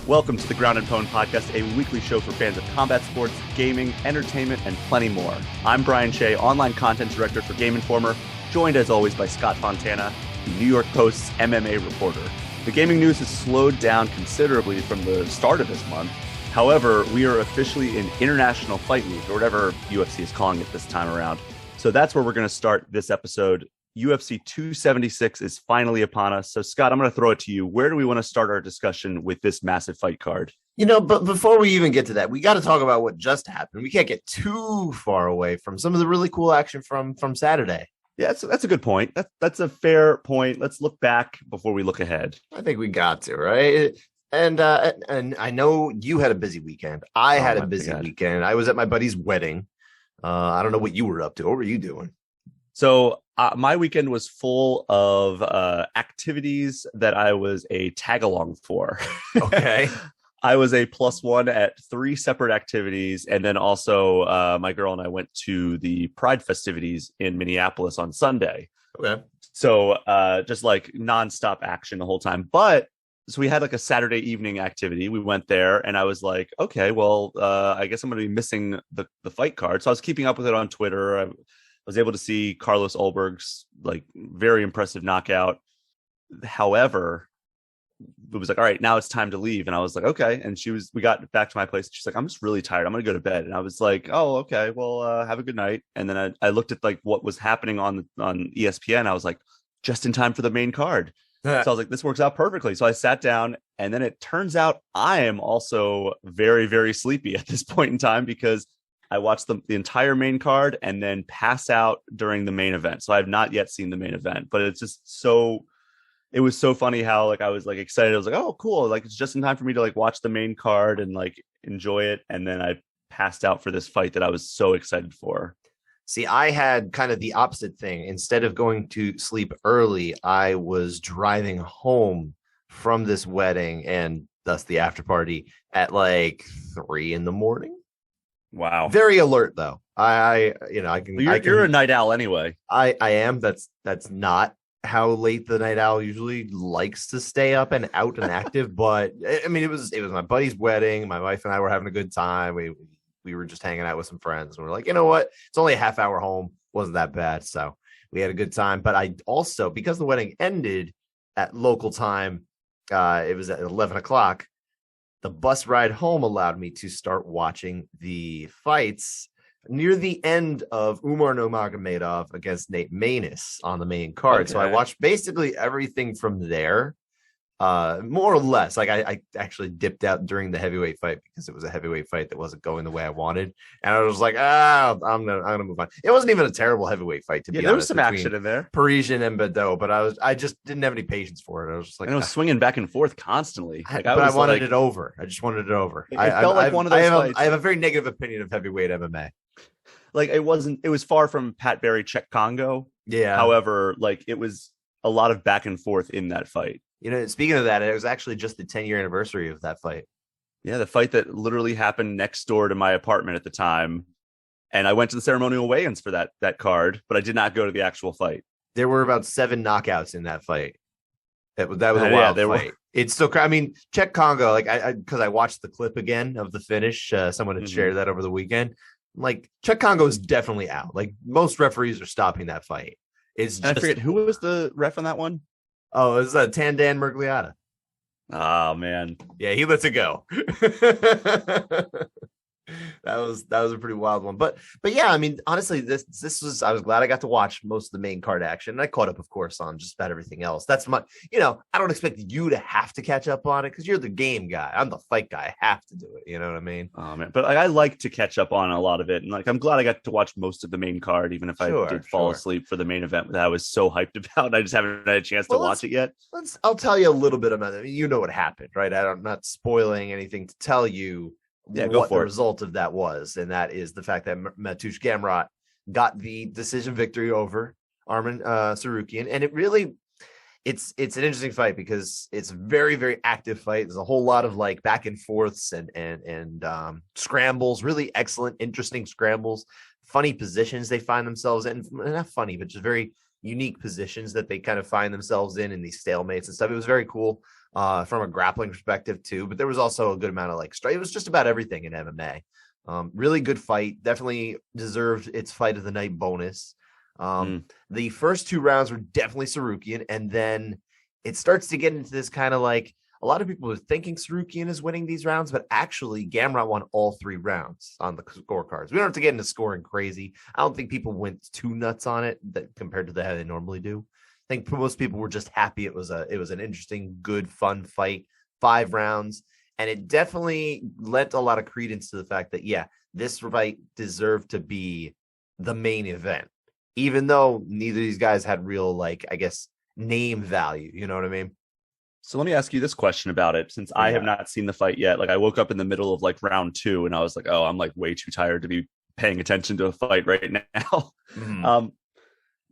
Welcome to the Ground and Pwn Podcast, a weekly show for fans of combat sports, gaming, entertainment, and plenty more. I'm Brian Shea, online content director for Game Informer, joined as always by Scott Fontana, the New York Post's MMA reporter. The gaming news has slowed down considerably from the start of this month. However, we are officially in International Fight Week, or whatever UFC is calling it this time around. So that's where we're going to start this episode. UFC 276 is finally upon us. So, Scott, I'm going to throw it to you. Where do we want to start our discussion with this massive fight card? But before we even get to that, we got to talk about what just happened. We can't get too far away from some of the really cool action from Saturday. Yeah, that's a good point. That's a fair point. Let's look back before we look ahead. I think we got to, right? And I know you had a busy weekend. I had a busy weekend. I was at my buddy's wedding. I don't know what you were up to. What were you doing? So my weekend was full of activities that I was a tag-along for. Okay. I was a +1 at 3 separate activities. And then also my girl and I went to the Pride festivities in Minneapolis on Sunday. Okay. So just like nonstop action the whole time. So we had like a Saturday evening activity. We went there and I was like, okay, well, I guess I'm going to be missing the fight card. So I was keeping up with it on Twitter. I was able to see Carlos Ulberg's like very impressive knockout. However, it was like, all right, now it's time to leave. And I was like, okay. And we got back to my place. She's like, I'm just really tired. I'm going to go to bed. And I was like, oh, okay, well, have a good night. And then I looked at like what was happening on ESPN. I was like, just in time for the main card. So I was like, this works out perfectly. So I sat down and then it turns out I am also very, very sleepy at this point in time because I watched the entire main card and then pass out during the main event. So I have not yet seen the main event, but it's just it was so funny how like I was like excited. I was like, oh, cool. Like it's just in time for me to like watch the main card and like enjoy it. And then I passed out for this fight that I was so excited for. See, I had kind of the opposite thing. Instead of going to sleep early, I was driving home from this wedding and thus the after party at like 3 a.m. Wow. Very alert though. You're a night owl anyway. I am. That's not how late the night owl usually likes to stay up and out and active. But I mean, it was my buddy's wedding. My wife and I were having a good time. We were just hanging out with some friends and we're like, you know what? It's only a half hour home. Wasn't that bad. So we had a good time. But I also, because the wedding ended at local time, it was at 11 o'clock. The bus ride home allowed me to start watching the fights near the end of Umar Nurmagomedov against Nate Maness on the main card. Okay. So I watched basically everything from there, more or less. Like I actually dipped out during the heavyweight fight because it was a heavyweight fight that wasn't going the way I wanted, and I was like, I'm gonna move on. It wasn't even a terrible heavyweight fight to be honest. There was some action in there, Parisian and Badeau, but I just didn't have any patience for it. I was just like, and it was swinging back and forth constantly. I wanted it over. I just wanted it over. It felt like one of those fights. I have a very negative opinion of heavyweight MMA. Like it was far from Pat Barry Czech Congo. Yeah. However, like it was a lot of back and forth in that fight. Speaking of that, it was actually just the 10-year anniversary of that fight. Yeah, the fight that literally happened next door to my apartment at the time. And I went to the ceremonial weigh-ins for that card, but I did not go to the actual fight. There were about 7 knockouts in that fight. That was a wild fight. It's still, I mean, Czech Congo, like because I watched the clip again of the finish. Someone had shared that over the weekend. Like Czech Congo is definitely out. Like most referees are stopping that fight. I forget who was the ref on that one. Oh, it was Tandan Mergliata. Oh man, yeah, he lets it go. That was a pretty wild one, but yeah, I mean, honestly, this was. I was glad I got to watch most of the main card action. And I caught up, of course, on just about everything else. That's my, I don't expect you to have to catch up on it because you're the game guy. I'm the fight guy. I have to do it. You know what I mean? Oh man, but I like to catch up on a lot of it, and like I'm glad I got to watch most of the main card, even if I did fall asleep for the main event that I was so hyped about. I just haven't had a chance to watch it yet. I'll tell you a little bit about it. I mean, you know what happened, right? I'm not spoiling anything to tell you. Yeah, what the result of that was, and that is the fact that Mateusz Gamrot got the decision victory over Arman Tsarukyan, and it's an interesting fight because it's a very, very active fight. There's a whole lot of like back and forths and scrambles, really excellent, interesting scrambles, funny positions they find themselves in. Not funny, but just very unique positions that they kind of find themselves in these stalemates and stuff. It was very cool from a grappling perspective too, but there was also a good amount of like strike. It was just about everything in MMA. Really good fight. Definitely deserved its fight of the night bonus. The first 2 rounds were definitely Tsarukyan, and then it starts to get into this kind of like, a lot of people are thinking Tsarukyan is winning these rounds, but actually Gamrot won all 3 rounds on the scorecards. We don't have to get into scoring crazy. I don't think people went too nuts on it compared to how they normally do. I think most people were just happy it was an interesting, good, fun fight, 5 rounds, and it definitely lent a lot of credence to the fact that this fight deserved to be the main event, even though neither of these guys had real, like, I guess, name value. You know what I mean? So let me ask you this question about it, since I have not seen the fight yet. Like, I woke up in the middle of like round 2 and I was like, oh, I'm like way too tired to be paying attention to a fight right now.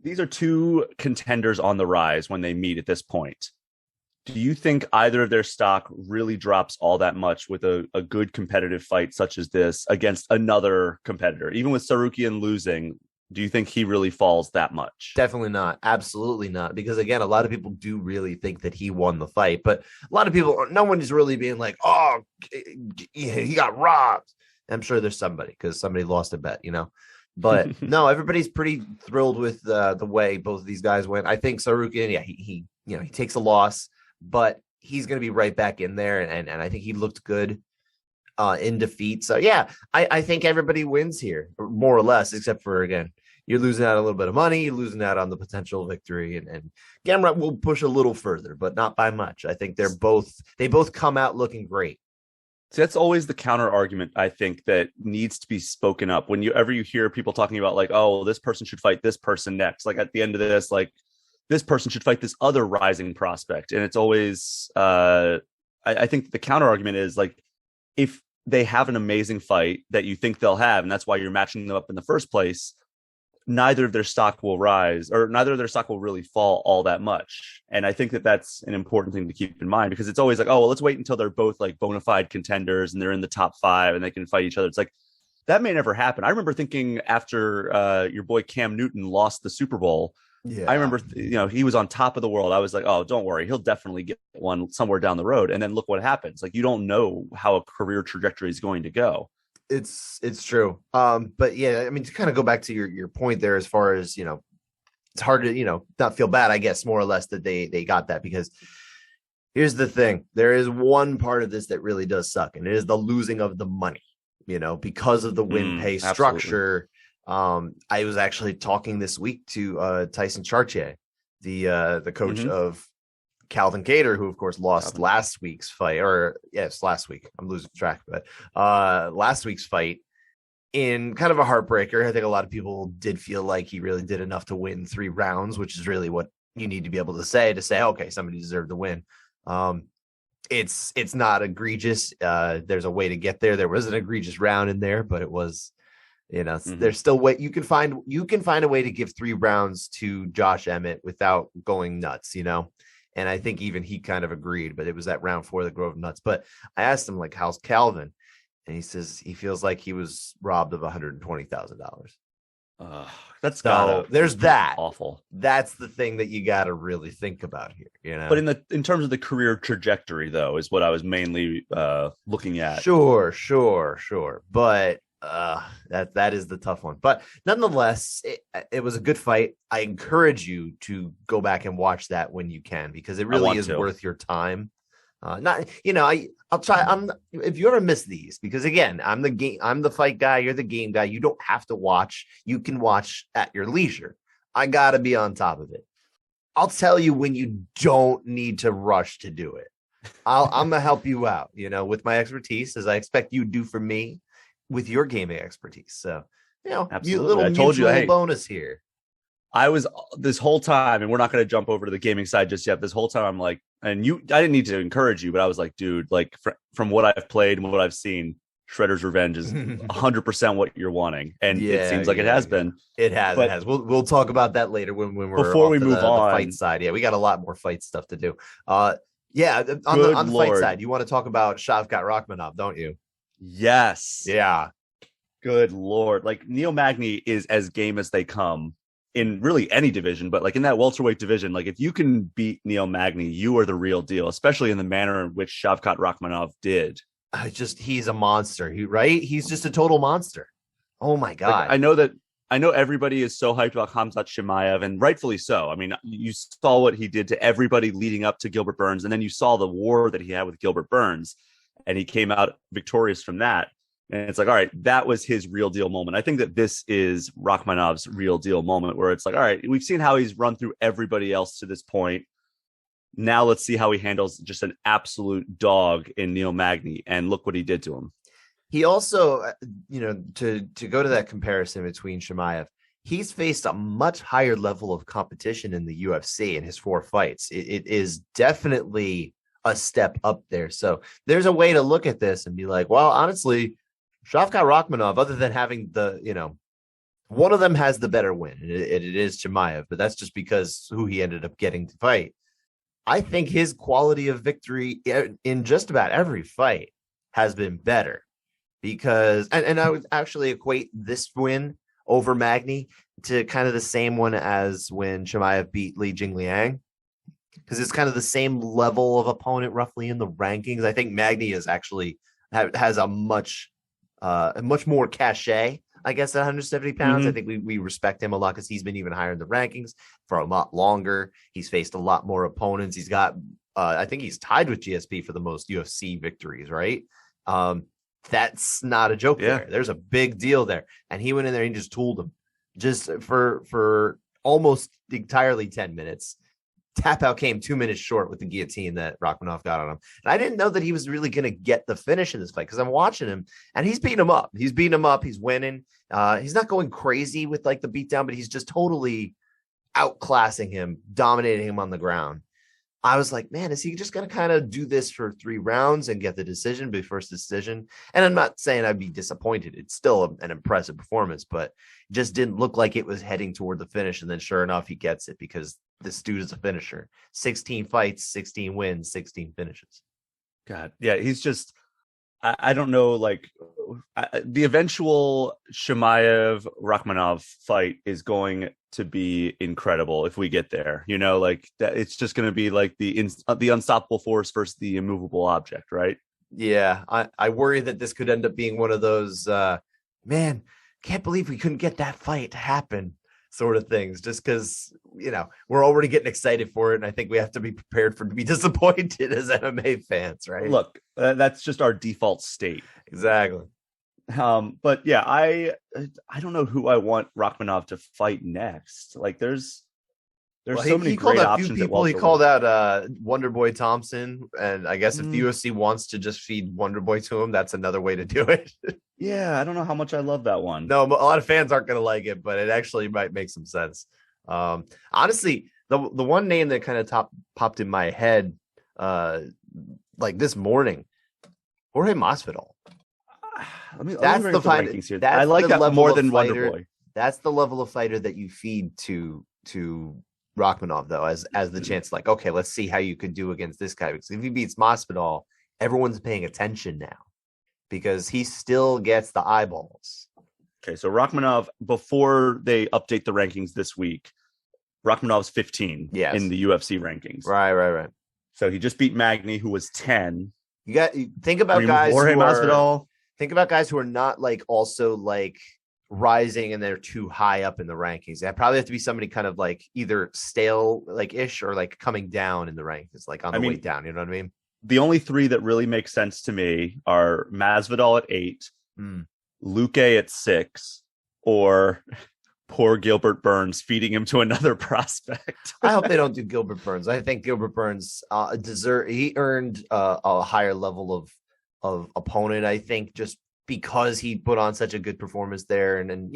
These are 2 contenders on the rise when they meet at this point. Do you think either of their stock really drops all that much with a good competitive fight such as this against another competitor? Even with Tsarukyan losing, do you think he really falls that much? Definitely not. Absolutely not. Because again, a lot of people do really think that he won the fight, but a lot of people, no one is really being like, oh, he got robbed. I'm sure there's somebody, because somebody lost a bet, but no, everybody's pretty thrilled with the way both of these guys went. I think Tsarukyan, he takes a loss, but he's going to be right back in there. And I think he looked good in defeat. So I think everybody wins here, more or less, except for, again, you're losing out a little bit of money, you're losing out on the potential victory, and Gamrot will push a little further, but not by much. I think they both come out looking great. So that's always the counter argument, I think, that needs to be spoken up. Whenever you hear people talking about like, oh, this person should fight this person next, like at the end of this, like this person should fight this other rising prospect. And it's always, I think the counter argument is like, if they have an amazing fight that you think they'll have, and that's why you're matching them up in the first place, neither of their stock will rise, or neither of their stock will really fall all that much. And I think that that's an important thing to keep in mind, because it's always like, oh, well, let's wait until they're both like bona fide contenders and they're in the top 5 and they can fight each other. It's like, that may never happen. I remember thinking after your boy Cam Newton lost the Super Bowl, I remember, he was on top of the world. I was like, oh, don't worry, he'll definitely get one somewhere down the road. And then look what happens. Like, you don't know how a career trajectory is going to go. It's true. But I mean, to kind of go back to your point there, as far as, it's hard to, not feel bad, I guess, more or less, that they got that, because here's the thing. There is one part of this that really does suck, and it is the losing of the money, because of the win pay structure. I was actually talking this week to Tyson Chartier, the coach of Calvin Kattar, who of course lost last week's fight, last week. I'm losing track, but last week's fight in kind of a heartbreaker. I think a lot of people did feel like he really did enough to win 3 rounds, which is really what you need to be able to say, okay, somebody deserved to win. It's not egregious. There's a way to get there. There was an egregious round in there, but it was, there's still way you can find a way to give 3 rounds to Josh Emmett without going nuts, And I think even he kind of agreed, but it was that round 4 that drove nuts. But I asked him, like, how's Calvin? And he says he feels like he was robbed of $120,000. That's there's that. Awful. That's the thing that you got to really think about here, But in terms of the career trajectory, though, is what I was mainly looking at. Sure. But that is the tough one. But nonetheless, it was a good fight. I encourage you to go back and watch that when you can, because it really is worth your time. I'll try. If you ever miss these, because again, I'm the fight guy, you're the game guy. You don't have to watch. You can watch at your leisure. I gotta be on top of it. I'll tell you when you don't need to rush to do it. I'm gonna help you out, with my expertise, as I expect you do for me with your gaming expertise. So, Absolutely. I told you, bonus here. I was this whole time, and we're not going to jump over to the gaming side just yet. This whole time, I'm like, I didn't need to encourage you, but I was like, dude, like from what I've played and what I've seen, Shredder's Revenge is 100% what you're wanting, and it seems like it has been. It has. We'll talk about that later when we're before we move on the fight side. Yeah, we got a lot more fight stuff to do. On the fight side, you want to talk about Shavkat Rakhmonov, don't you? Yes. Yeah. Good Lord. Like, Neil Magny is as game as they come. in really any division, but like in that welterweight division, like if you can beat Neil Magny, you are the real deal, especially in the manner in which Shavkat Rakhmonov did. He's a monster. Right? He's just a total monster. Oh my God. Like, I know everybody is so hyped about Khamzat Chimaev, and rightfully so. I mean, you saw what he did to everybody leading up to Gilbert Burns, and then you saw the war that he had with Gilbert Burns, and he came out victorious from that. And it's like, all right, that was his real deal moment. I think that this is Rakhmonov's real deal moment, where it's like, all right, we've seen how he's run through everybody else to this point. Now let's see how he handles just an absolute dog in Neil Magny, and look what he did to him. He also, to go to that comparison between Chimaev, he's faced a much higher level of competition in the UFC in his 4 fights. It is definitely a step up there. So there's a way to look at this and be like, well, honestly, Shavkat Rakhmonov, other than having one of them has the better win, and it is Chimaev, but that's just because who he ended up getting to fight. I think his quality of victory in just about every fight has been better. Because, and I would actually equate this win over Magny to kind of the same one as when Chimaev beat Li Jingliang, because it's kind of the same level of opponent roughly in the rankings. I think Magny is actually has a much more cachet, I guess, at 170 pounds. Mm-hmm. I think we respect him a lot because he's been even higher in the rankings for a lot longer. He's faced a lot more opponents. He's got, I think he's tied with GSP for the most UFC victories, right? That's not a joke there. There's a big deal there. And he went in there and just tooled him just for almost entirely 10 minutes. Tap out came 2 minutes short with the guillotine that Rakhmonov got on him. And I didn't know that he was really going to get the finish in this fight because I'm watching him and he's beating him up. He's winning. He's not going crazy with like the beatdown, but he's just totally outclassing him, dominating him on the ground. I was like, man, is he just going to kind of do this for 3 rounds and get the decision, be first decision? And I'm not saying I'd be disappointed. It's still an impressive performance, but it just didn't look like it was heading toward the finish. And then sure enough, he gets it because this dude is a finisher. 16 fights, 16 wins, 16 finishes. God, yeah, he's just, I don't know, like the eventual Chimaev Rakhmonov fight is going to be incredible if we get there. Like that, it's just going to be like the unstoppable force versus the immovable object, right? Yeah, I worry that this could end up being one of those, man, can't believe we couldn't get that fight to happen sort of things, just because, we're already getting excited for it. And I think we have to be prepared to be disappointed as MMA fans, right? Look, that's just our default state. Exactly. But yeah, I don't know who I want Rakhmonov to fight next. Like there's so many great options. He called out Wonderboy Thompson, and I guess if the UFC wants to just feed Wonderboy to him, that's another way to do it. Yeah, I don't know how much I love that one. No, a lot of fans aren't going to like it, but it actually might make some sense. Honestly, the one name that kind of popped in my head, like this morning, Jorge Masvidal. That's the rankings here. I like that more than Wonderboy. That's the level of fighter that you feed to Rakhmonov, though, as the chance, like, okay, let's see how you could do against this guy. Because if he beats Masvidal, everyone's paying attention now because he still gets the eyeballs. Okay, so Rakhmonov, before they update the rankings this week, Rakhmonov's 15 in the UFC rankings. Right. So he just beat Magny, who was 10. You think about guys Think about guys who are not like also like rising and they're too high up in the rankings. That probably have to be somebody kind of like either stale like ish or like coming down in the rankings, like on the way down. You know what I mean? The only 3 that really make sense to me are Masvidal at 8, Luque at 6, or poor Gilbert Burns feeding him to another prospect. I hope they don't do Gilbert Burns. I think Gilbert Burns he earned a higher level of opponent, I think, just because he put on such a good performance there. And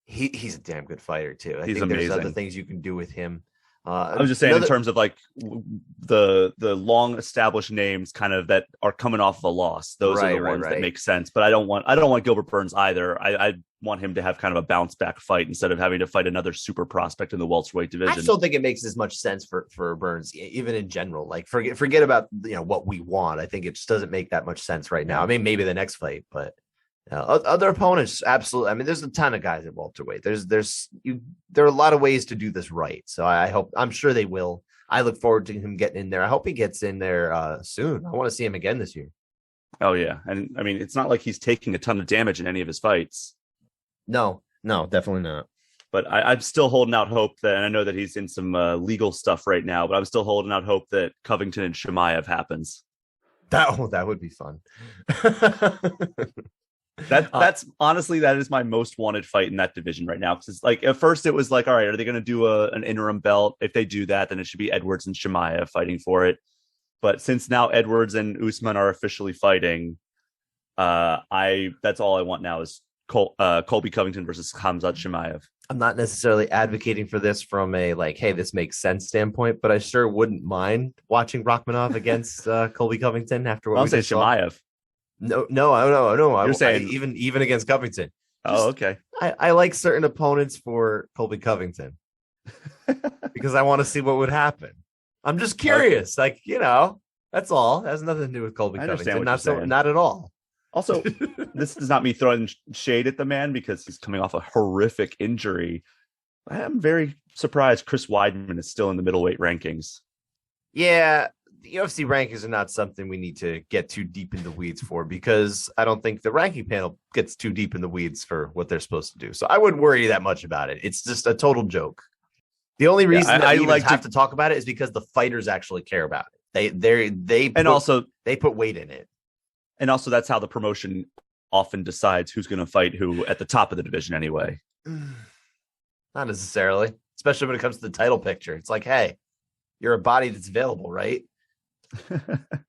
he's a damn good fighter too. I think amazing. There's other things you can do with him. I was just saying in terms of like the long established names kind of that are coming off of a loss. Those are the ones that make sense. But I don't want Gilbert Burns either. I want him to have kind of a bounce back fight instead of having to fight another super prospect in the welterweight division. I still think it makes as much sense for Burns, even in general. Like forget about what we want. I think it just doesn't make that much sense right now. I mean, maybe the next fight, but Other opponents, absolutely. I mean, there's a ton of guys at welterweight. There are a lot of ways to do this right. So I'm sure they will. I look forward to him getting in there. I hope he gets in there soon. I want to see him again this year. Oh yeah, and I mean, it's not like he's taking a ton of damage in any of his fights. No, definitely not. But I'm still holding out hope that, and I know that he's in some legal stuff right now, but I'm still holding out hope that Covington and Chimaev happens. That would be fun. That's honestly, that is my most wanted fight in that division right now. Because it's like, at first it was like, all right, are they going to do an interim belt? If they do that, then it should be Edwards and Chimaev fighting for it. But since now Edwards and Usman are officially fighting, that's all I want now is Colby Covington versus Khamzat Chimaev. I'm not necessarily advocating for this from a like, hey, this makes sense standpoint, but I sure wouldn't mind watching Rakhmonov against Colby Covington after what I'm saying Chimaev. No, I don't know. You're saying even against Covington. Oh, okay. I like certain opponents for Colby Covington because I want to see what would happen. I'm just curious, like, that's all. It has nothing to do with Colby Covington. Not at all. Also, this is not me throwing shade at the man because he's coming off a horrific injury. I am very surprised Chris Weidman is still in the middleweight rankings. Yeah, the UFC rankings are not something we need to get too deep in the weeds for because I don't think the ranking panel gets too deep in the weeds for what they're supposed to do. So I wouldn't worry that much about it. It's just a total joke. The only reason that we even have to talk about it is because the fighters actually care about it. They put weight in it. And also, that's how the promotion often decides who's going to fight who at the top of the division anyway. Not necessarily, especially when it comes to the title picture. It's like, hey, you're a body that's available, right?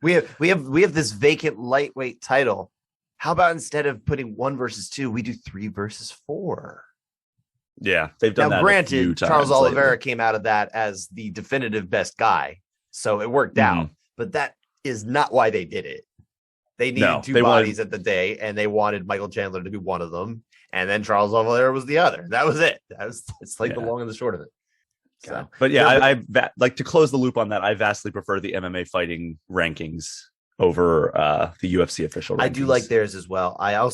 we have this vacant lightweight title. How about instead of putting 1 versus 2, we do 3 versus 4? Yeah, they've done that. Granted, Charles Oliveira came out of that as the definitive best guy, so it worked out. But that is not why they did it. They needed two bodies at the day, and they wanted Michael Chandler to be one of them, and then Charles Oliveira was the other. That was it. It's like the long and the short of it. So, but yeah, I like to close the loop on that. I vastly prefer the MMA fighting rankings over the UFC official rankings. I do like theirs as well. I'll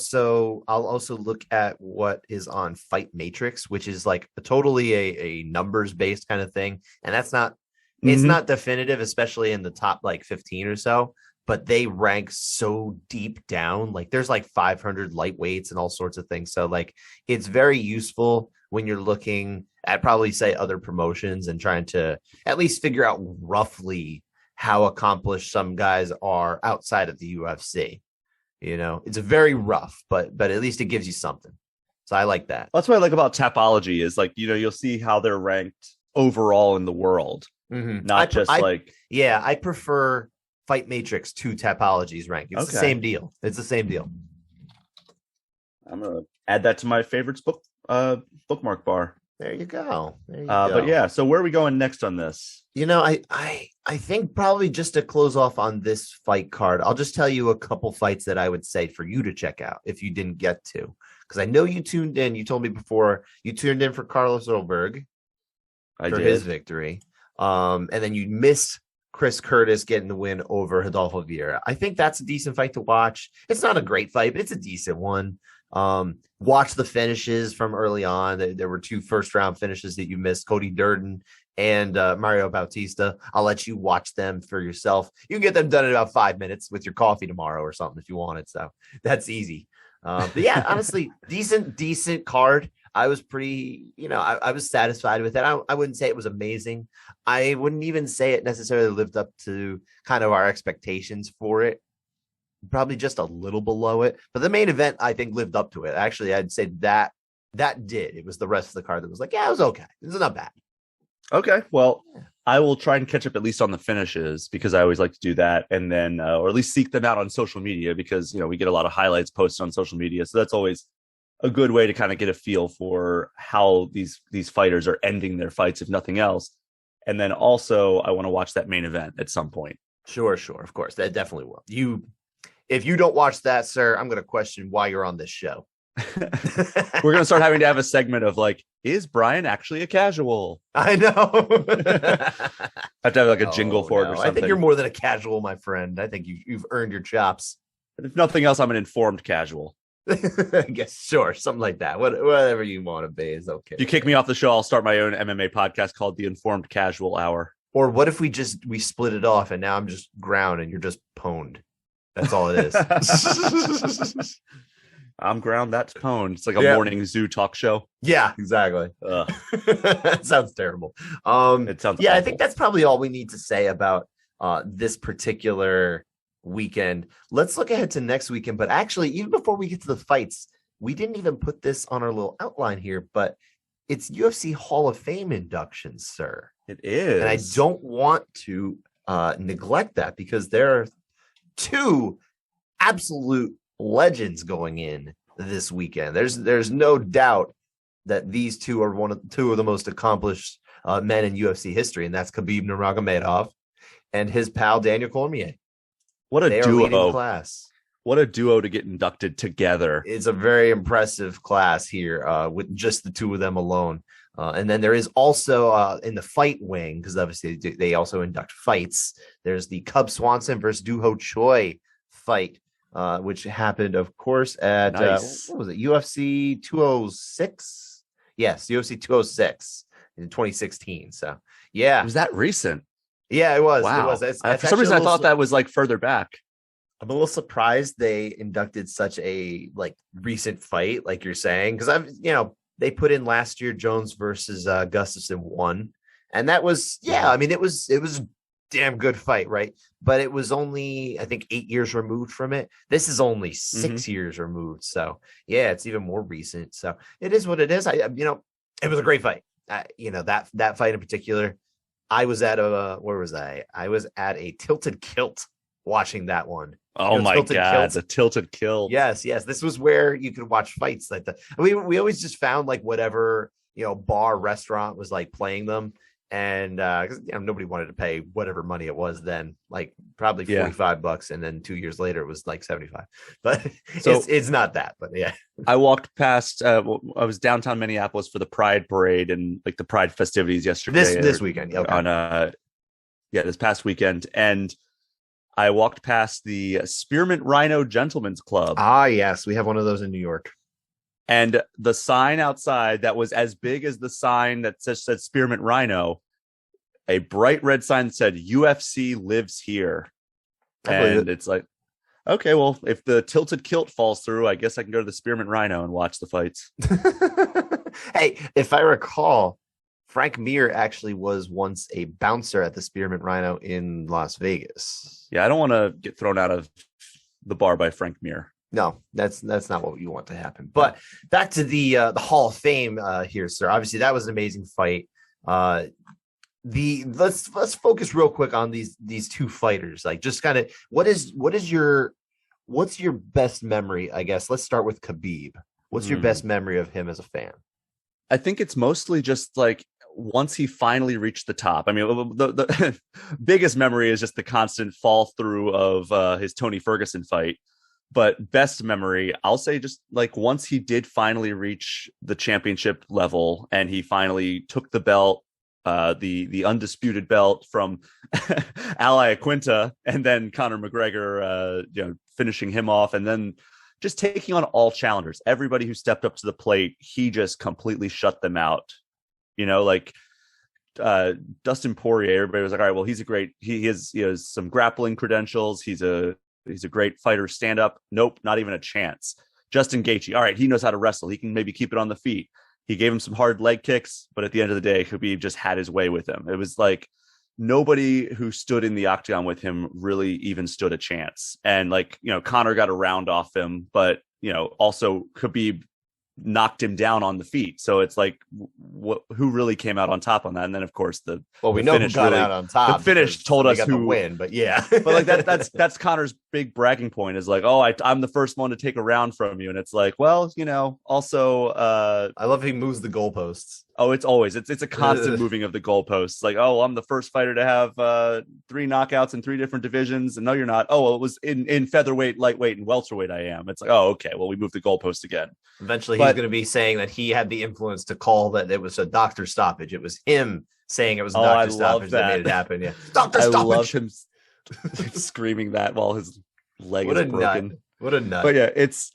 also look at what is on Fight Matrix, which is like totally a numbers based kind of thing, and that's not it's not definitive, especially in the top like 15 or so. But they rank so deep down, like there's like 500 lightweights and all sorts of things. So like it's very useful when you're looking at probably say other promotions and trying to at least figure out roughly how accomplished some guys are outside of the UFC. It's very rough, but at least it gives you something. So I like that. That's what I like about Tapology is like, you'll see how they're ranked overall in the world. Not just I prefer Fight Matrix to Tapology's rank. It's the same deal. I'm gonna add that to my favorites bookmark bar. There you go. But yeah, so where are we going next on this? I think probably just to close off on this fight card, I'll just tell you a couple fights that I would say for you to check out if you didn't get to, because I know you tuned in. You told me before you tuned in for Carlos Ulberg for his victory, and then you missed Chris Curtis getting the win over Rodolfo Vieira. I think that's a decent fight to watch. It's not a great fight, but it's a decent one. Watch the finishes from early on. There were 2 first-round finishes that you missed, Cody Durden and Mario Bautista. I'll let you watch them for yourself. You can get them done in about 5 minutes with your coffee tomorrow or something if you want it. So that's easy. But yeah, honestly, decent card. I was pretty, I was satisfied with it. I wouldn't say it was amazing. I wouldn't even say it necessarily lived up to kind of our expectations for it. Probably just a little below it. But the main event, I think, lived up to it. Actually, I'd say that did. It was the rest of the card that was like, yeah, it was okay. It was not bad. Okay. Well, I will try and catch up at least on the finishes because I always like to do that. And then, or at least seek them out on social media because, we get a lot of highlights posted on social media. So that's always a good way to kind of get a feel for how these fighters are ending their fights, if nothing else. And then also I want to watch that main event at some point. Sure. Of course. That definitely will. If you don't watch that, sir, I'm going to question why you're on this show. We're going to start having to have a segment of like, is Brian actually a casual? I know. Have to have like a jingle for it or something. I think you're more than a casual, my friend. I think you've earned your chops. But if nothing else, I'm an informed casual. I guess, sure, something like that. Whatever you want to be is okay. If you kick me off the show, I'll start my own MMA podcast called The Informed Casual Hour. Or what if we split it off and now I'm just ground and you're just pwned? That's all it is. I'm ground, that's pwned. It's like a morning zoo talk show. Yeah, exactly. That sounds terrible. It sounds awful. I think that's probably all we need to say about this particular weekend. Let's look ahead to next weekend. But actually, even before we get to the fights, we didn't even put this on our little outline here, but it's UFC Hall of Fame inductions, sir. It is. And I don't want to neglect that because there are two absolute legends going in this weekend. There's no doubt that these two are two of the most accomplished men in UFC history, and that's Khabib Nurmagomedov and his pal Daniel Cormier. What a duo! Class. What a duo to get inducted together. It's a very impressive class here with just the two of them alone. And then there is also in the fight wing, because obviously they also induct fights. There's the Cub Swanson versus Doo-Ho Choi fight, which happened, of course, at what was it? UFC 206? Yes, UFC 206 in 2016. So yeah, was that recent? Yeah, it was. Wow. It was. For some reason, I thought that was like further back. I'm a little surprised they inducted such a recent fight, like you're saying, because they put in last year Jones versus Gustafsson 1, and that was I mean it was a damn good fight, right? But it was only I think 8 years removed from it. This is only 6 years removed, so yeah, it's even more recent. So it is what it is. It was a great fight. That fight in particular. I was at where was I? I was at a Tilted Kilt watching that one. Oh my God, the Tilted Kilt. Yes. This was where you could watch fights like that. We always just found whatever, bar, restaurant was playing them. And because nobody wanted to pay whatever money it was then, probably $45, and then 2 years later it was 75. But so it's not that. But yeah, I walked past. I was downtown Minneapolis for the Pride Parade and the Pride festivities yesterday. This weekend, okay. On this past weekend, and I walked past the Spearmint Rhino Gentlemen's Club. Ah, yes, we have one of those in New York. And the sign outside that was as big as the sign that said Spearmint Rhino, a bright red sign that said UFC lives here. And it's like, okay, well, if the Tilted Kilt falls through, I guess I can go to the Spearmint Rhino and watch the fights. Hey, if I recall, Frank Mir actually was once a bouncer at the Spearmint Rhino in Las Vegas. Yeah, I don't want to get thrown out of the bar by Frank Mir. No, that's not what you want to happen. But back to the Hall of Fame here, sir. Obviously, that was an amazing fight. Let's focus real quick on these two fighters. Just kind of what's your best memory? I guess let's start with Khabib. What's your best memory of him as a fan? I think it's mostly just once he finally reached the top. I mean, the biggest memory is just the constant fall through of his Tony Ferguson fight. But best memory, I'll say just once he did finally reach the championship level and he finally took the belt, the undisputed belt from Ally Aquinta, and then Conor McGregor, finishing him off, and then just taking on all challengers. Everybody who stepped up to the plate, he just completely shut them out. Dustin Poirier, everybody was like, all right, well, he has some grappling credentials. He's a great fighter, stand up. Nope, not even a chance. Justin Gaethje, all right, he knows how to wrestle. He can maybe keep it on the feet. He gave him some hard leg kicks, but at the end of the day, Khabib just had his way with him. It was nobody who stood in the octagon with him really even stood a chance. And Conor got a round off him, but also Khabib knocked him down on the feet. So it's who really came out on top on that? And then of course we know who got out on top. The finish told us who win, but yeah. But that's Conor's big bragging point is I'm the first one to take a round from you, and it's also I love he moves the goalposts. Oh, it's a constant moving of the goalposts. I'm the first fighter to have 3 knockouts in 3 different divisions. And no, you're not. Oh, well, it was in featherweight, lightweight, and welterweight I am. It's okay, well, we moved the goalposts again. Eventually he's going to be saying that he had the influence to call that it was a doctor stoppage. It was him saying it was a doctor stoppage that made it happen. Yeah. Doctor stoppage. I love him screaming that while his leg is broken. What a nut. But yeah, it's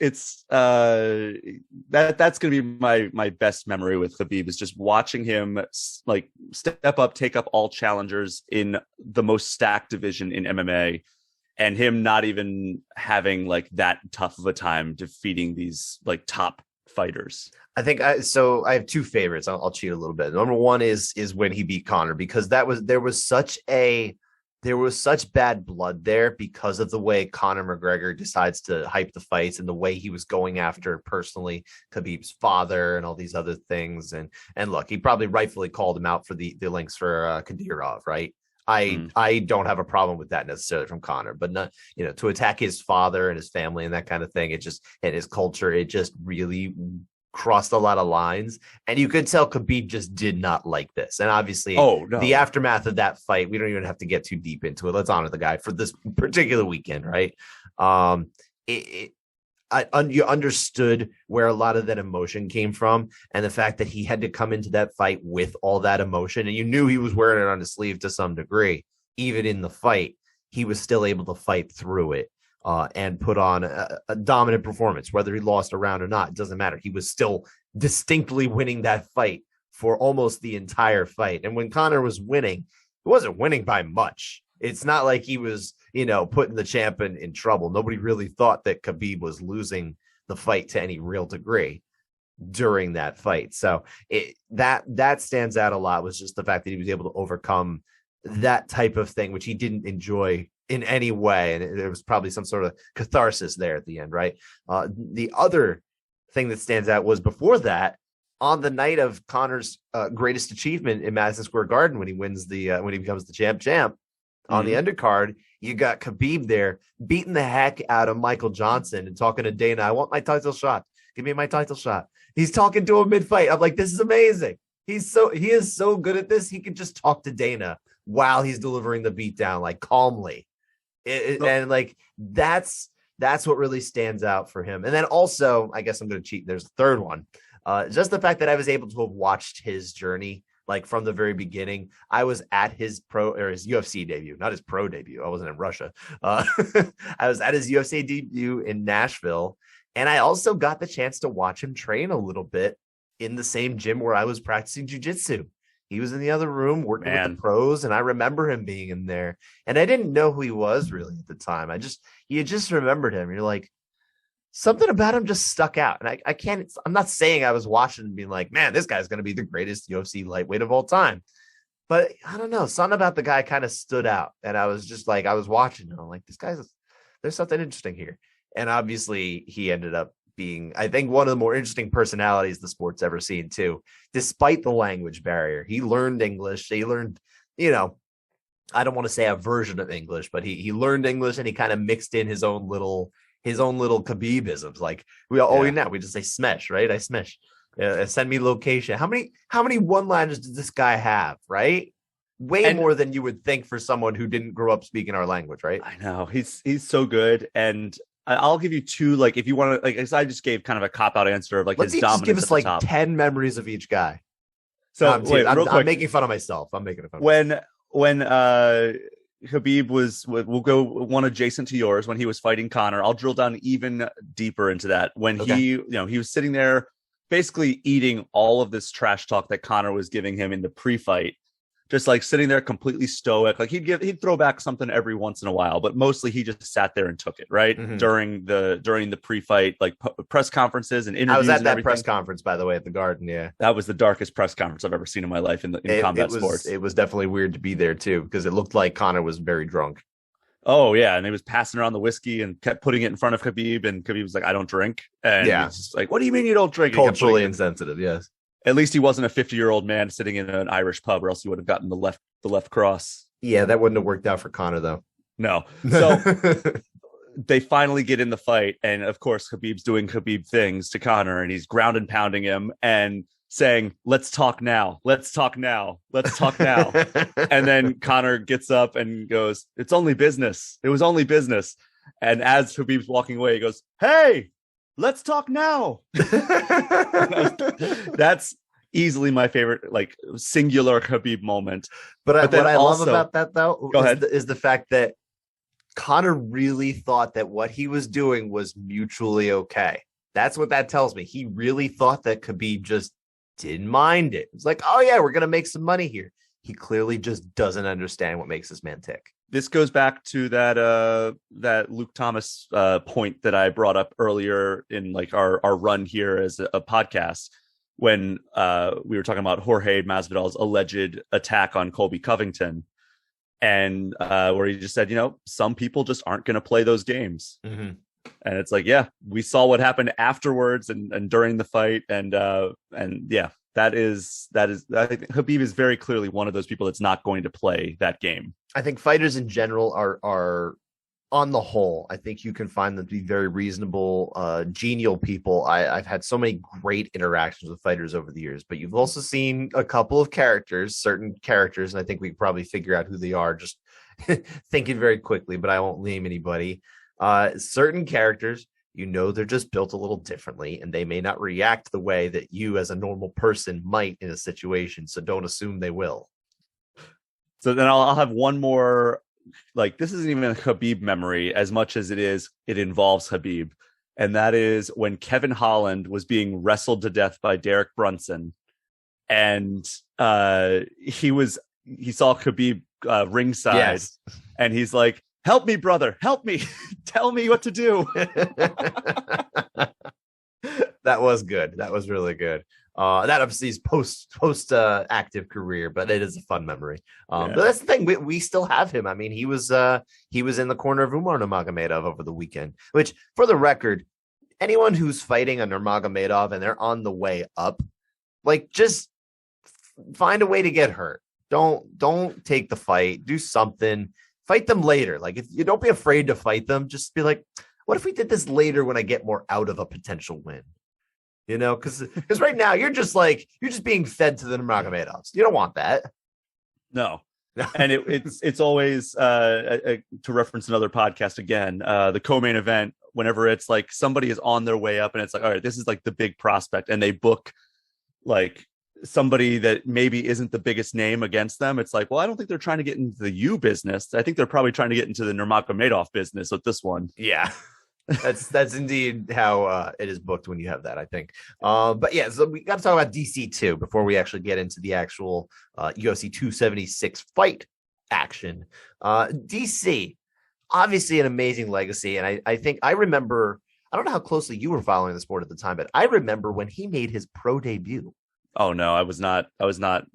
that's gonna be my best memory with Khabib is just watching him like step up, take up all challengers in the most stacked division in MMA, and him not even having like that tough of a time defeating these like top fighters. I think I have two favorites. I'll cheat a little bit. Number one is when he beat Conor, because there was such bad blood there because of the way Conor McGregor decides to hype the fights and the way he was going after personally Khabib's father and all these other things. And look, he probably rightfully called him out for the links for Kadyrov, right? I don't have a problem with that necessarily from Conor, but not, to attack his father and his family and that kind of thing, and his culture, it just really crossed a lot of lines, and you could tell Khabib just did not like this. And obviously, the aftermath of that fight, we don't even have to get too deep into it. Let's honor the guy for this particular weekend, right? You understood where a lot of that emotion came from, and the fact that he had to come into that fight with all that emotion, and you knew he was wearing it on his sleeve to some degree. Even in the fight, he was still able to fight through it. And put on a dominant performance, whether he lost a round or not, it doesn't matter. He was still distinctly winning that fight for almost the entire fight. And when Conor was winning, he wasn't winning by much. It's not like he was, putting the champ in trouble. Nobody really thought that Khabib was losing the fight to any real degree during that fight. So that stands out a lot, was just the fact that he was able to overcome that type of thing, which he didn't enjoy in any way, and there was probably some sort of catharsis there at the end, right? The other thing that stands out was before that, on the night of Conor's greatest achievement in Madison Square Garden, when he wins when he becomes the champ, on the undercard, you got Khabib there beating the heck out of Michael Johnson and talking to Dana, "I want my title shot. Give me my title shot." He's talking to him mid-fight. I'm like, this is amazing. He is so good at this. He can just talk to Dana while he's delivering the beatdown, like calmly. And like that's what really stands out for him. And then also, I guess I'm going to cheat. There's a third one. Just the fact that I was able to have watched his journey, like from the very beginning. I was at his his UFC debut, not his pro debut. I wasn't in Russia. I was at his UFC debut in Nashville, and I also got the chance to watch him train a little bit in the same gym where I was practicing jiu-jitsu. He was in the other room working with the pros, and I remember him being in there. And I didn't know who he was really at the time. You just remembered him. You're like, something about him just stuck out. And I'm not saying I was watching and being like, man, this guy's going to be the greatest UFC lightweight of all time. But I don't know, something about the guy kind of stood out. And I was just like, I was watching him. I'm like, there's something interesting here. And obviously he ended up being, I think, one of the more interesting personalities the sport's ever seen too, despite the language barrier. He learned English. He learned, I don't want to say a version of English, but he learned English, and he kind of mixed in his own little Khabibisms. Like we just say smash, right? I smash. Send me location. How many one-liners does this guy have, right? Way more than you would think for someone who didn't grow up speaking our language, right? I know. He's so good. And I'll give you two, like, if you want to, like, I just gave kind of a cop-out answer of like his dominance. Give us like top 10 memories of each guy. So I'm making fun of myself. I'm making fun of myself. When Khabib we'll go one adjacent to yours, when he was fighting Conor, I'll drill down even deeper into that. When he was sitting there basically eating all of this trash talk that Conor was giving him in the pre-fight, just like sitting there completely stoic. Like he'd throw back something every once in a while, but mostly he just sat there and took it, right? Mm-hmm. during the pre-fight, like press conferences and interviews. I was at that press conference, by the way, at the Garden. Yeah, that was the darkest press conference I've ever seen in my life in combat sports. It was definitely weird to be there too, because it looked like Conor was very drunk. Oh yeah, and he was passing around the whiskey and kept putting it in front of Khabib, and Khabib was like, "I don't drink." And he's just like, "What do you mean you don't drink?" Culturally insensitive, yes. At least he wasn't a 50-year-old man sitting in an Irish pub, or else he would have gotten the left cross. Yeah, that wouldn't have worked out for Conor, though. No. So they finally get in the fight, and of course, Khabib's doing Khabib things to Conor, and he's ground and pounding him and saying, "Let's talk now. Let's talk now. Let's talk now." And then Conor gets up and goes, "It's only business. It was only business." And as Khabib's walking away, he goes, "Hey, let's talk now." That's easily my favorite, like, singular Khabib moment. But what I love about that, though, is the fact that Conor really thought that what he was doing was mutually okay. That's what that tells me. He really thought that Khabib just didn't mind it. It's like, oh yeah, we're gonna make some money here. He clearly just doesn't understand what makes this man tick. This goes back to that Luke Thomas point that I brought up earlier in like our run here as a podcast when we were talking about Jorge Masvidal's alleged attack on Colby Covington, and where he just said, some people just aren't going to play those games. Mm-hmm. And it's like, yeah, we saw what happened afterwards and during the fight, and yeah, that is I think Khabib is very clearly one of those people that's not going to play that game. I think fighters in general are on the whole, I think you can find them to be very reasonable, genial people. I've had so many great interactions with fighters over the years, but you've also seen a couple of certain characters, and I think we can probably figure out who they are just thinking very quickly, but I won't name anybody. Certain characters, they're just built a little differently, and they may not react the way that you as a normal person might in a situation, so don't assume they will. So then I'll have one more, like, this isn't even a Khabib memory as much as it involves Khabib. And that is when Kevin Holland was being wrestled to death by Derek Brunson. And he saw Khabib ringside. Yes. And he's like, help me, brother, help me. Tell me what to do. That was good. That was really good. That obviously is post active career, but it is a fun memory. But that's the thing. We still have him. I mean, he was in the corner of Umar Nurmagomedov over the weekend, which, for the record, anyone who's fighting a Nurmagomedov and they're on the way up, like, just find a way to get hurt. Don't take the fight. Do something. Fight them later. Like, if you don't be afraid to fight them, just be like, what if we did this later when I get more out of a potential win? Because right now you're just being fed to the Nurmagomedovs. You don't want that. No. And it's always to reference another podcast again, the co-main event, whenever it's like somebody is on their way up and it's like, all right, this is like the big prospect, and they book like somebody that maybe isn't the biggest name against them. It's like, well, I don't think they're trying to get into the U business. I think they're probably trying to get into the Nurmagomedov business with this one. Yeah. That's indeed how it is booked when you have that, I think. But yeah, so we got to talk about DC too before we actually get into the actual UFC 276 fight action. DC, obviously an amazing legacy, and I think I remember. I don't know how closely you were following the sport at the time, but I remember when he made his pro debut. Oh no, I was not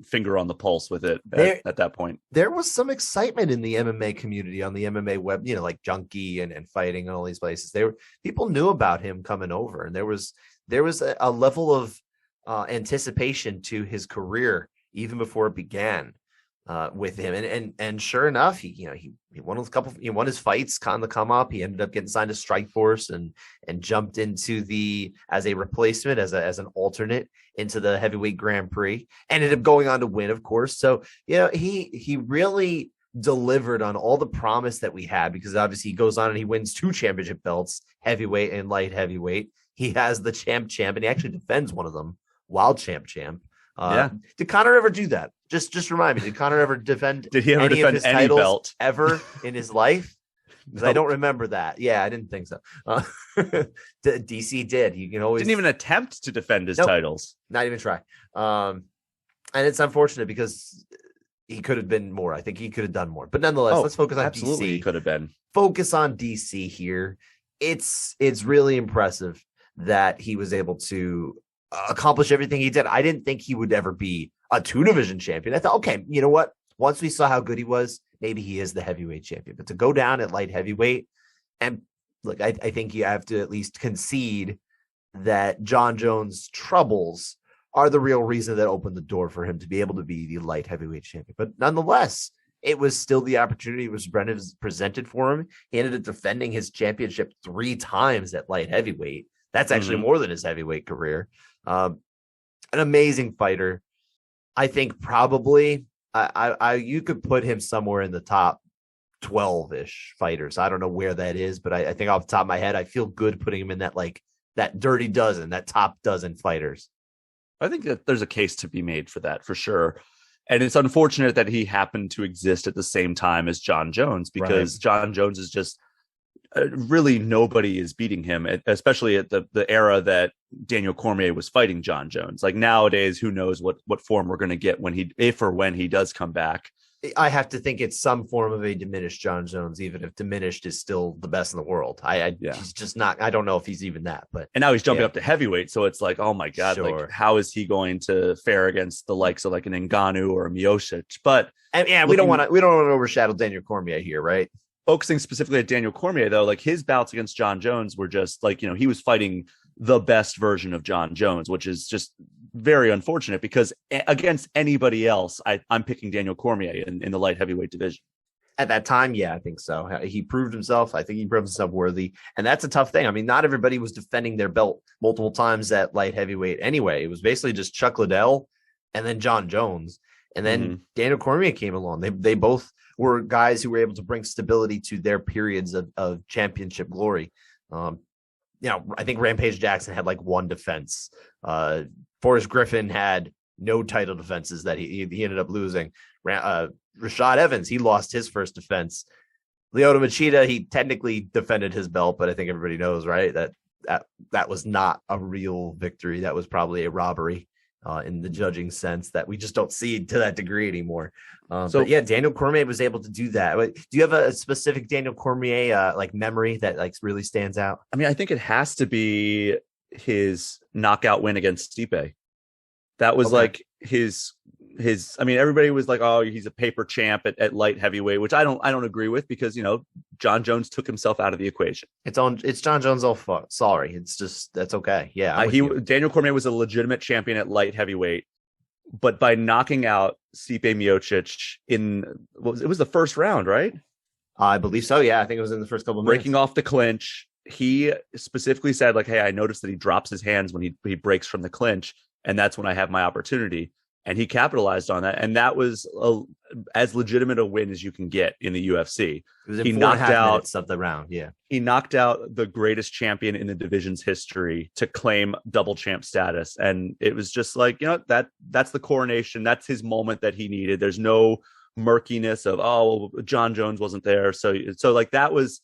finger on the pulse with it at that point. There was some excitement in the MMA community on the MMA web, like Junkie and Fighting and all these places. People knew about him coming over, and there was a level of anticipation to his career even before it began with him. And sure enough, he won his fights on the come up. He ended up getting signed to Strikeforce and jumped into as a replacement, as an alternate into the heavyweight Grand Prix. Ended up going on to win, of course. So he really delivered on all the promise that we had, because obviously he goes on and he wins 2 championship belts, heavyweight and light heavyweight. He has the champ, and he actually defends one of them while champ. Did Conor ever do that? Just remind me. Did Conor ever defend? Did he ever defend of his any titles belt ever in his life? Because I don't remember that. Yeah, I didn't think so. DC did. You can always didn't even attempt to defend his titles. Not even try. And it's unfortunate because he could have been more. I think he could have done more. But nonetheless, let's focus on absolutely DC. He could have been. Focus on DC here. It's really impressive that he was able to accomplish everything he did. I didn't think he would ever be a 2-division champion. I thought, okay, you know what? Once we saw how good he was, maybe he is the heavyweight champion. But to go down at light heavyweight, and look, I think you have to at least concede that John Jones' troubles are the real reason that opened the door for him to be able to be the light heavyweight champion. But nonetheless, it was still the opportunity was presented for him. He ended up defending his championship 3 times at light heavyweight. That's actually more than his heavyweight career. An amazing fighter. I think probably you could put him somewhere in the top 12-ish fighters. I don't know where that is, but I think off the top of my head, I feel good putting him in that dirty dozen, that top dozen fighters. I think that there's a case to be made for that, for sure. And it's unfortunate that he happened to exist at the same time as John Jones, because John Jones is just really nobody is beating him, especially at the era that Daniel Cormier was fighting John Jones. Like nowadays, who knows what form we're going to get if or when he does come back. I have to think it's some form of a diminished John Jones, even if diminished is still the best in the world. He's just not. I don't know if he's even that. But and now he's jumping up to heavyweight, so it's like, oh my god, like how is he going to fare against the likes of like an Ngannou or a Miocic? But we don't want to overshadow Daniel Cormier here, right? Focusing specifically at Daniel Cormier, though, like his bouts against John Jones were just like, he was fighting the best version of John Jones, which is just very unfortunate because against anybody else, I'm picking Daniel Cormier in the light heavyweight division. At that time, yeah, I think so. He proved himself. I think he proved himself worthy. And that's a tough thing. I mean, not everybody was defending their belt multiple times at light heavyweight anyway. It was basically just Chuck Liddell and then John Jones. And then Daniel Cormier came along. They both were guys who were able to bring stability to their periods of championship glory. I think Rampage Jackson had like one defense. Forrest Griffin had no title defenses that he ended up losing. Rashad Evans, he lost his first defense. Lyoto Machida, he technically defended his belt, but I think everybody knows, right, that was not a real victory. That was probably a robbery in the judging sense that we just don't see to that degree anymore. But yeah, Daniel Cormier was able to do that. Do you have a specific Daniel Cormier memory that like really stands out? I mean, I think it has to be his knockout win against Stipe. That was like his. I mean, everybody was like, "Oh, he's a paper champ at light heavyweight," which I don't agree with because John Jones took himself out of the equation. It's John Jones' old fault. Sorry, it's just that's okay. Yeah, Daniel Cormier was a legitimate champion at light heavyweight, but by knocking out Stipe Miocic it was the first round, right? I believe so. Yeah, I think it was in the first couple of minutes. Breaking off the clinch, he specifically said like, "Hey, I noticed that he drops his hands when he breaks from the clinch, and that's when I have my opportunity." And he capitalized on that, and that was as legitimate a win as you can get in the UFC. He knocked out of the round. Yeah, he knocked out the greatest champion in the division's history to claim double champ status, and it was just like that's the coronation. That's his moment that he needed. There's no murkiness of John Jones wasn't there, so like that was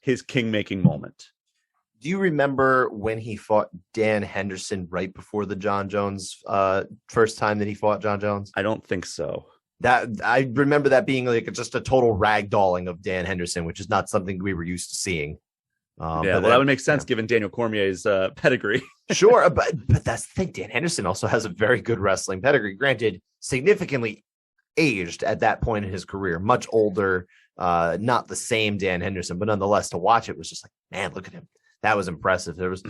his king-making moment. Do you remember when he fought Dan Henderson right before the John Jones first time that he fought John Jones? I don't think so. That I remember that being like just a total ragdolling of Dan Henderson, which is not something we were used to seeing. That would make sense given Daniel Cormier's pedigree. Sure, but that's the thing. Dan Henderson also has a very good wrestling pedigree. Granted, significantly aged at that point in his career, much older, not the same Dan Henderson, but nonetheless, to watch it was just like, man, look at him. That was impressive. There was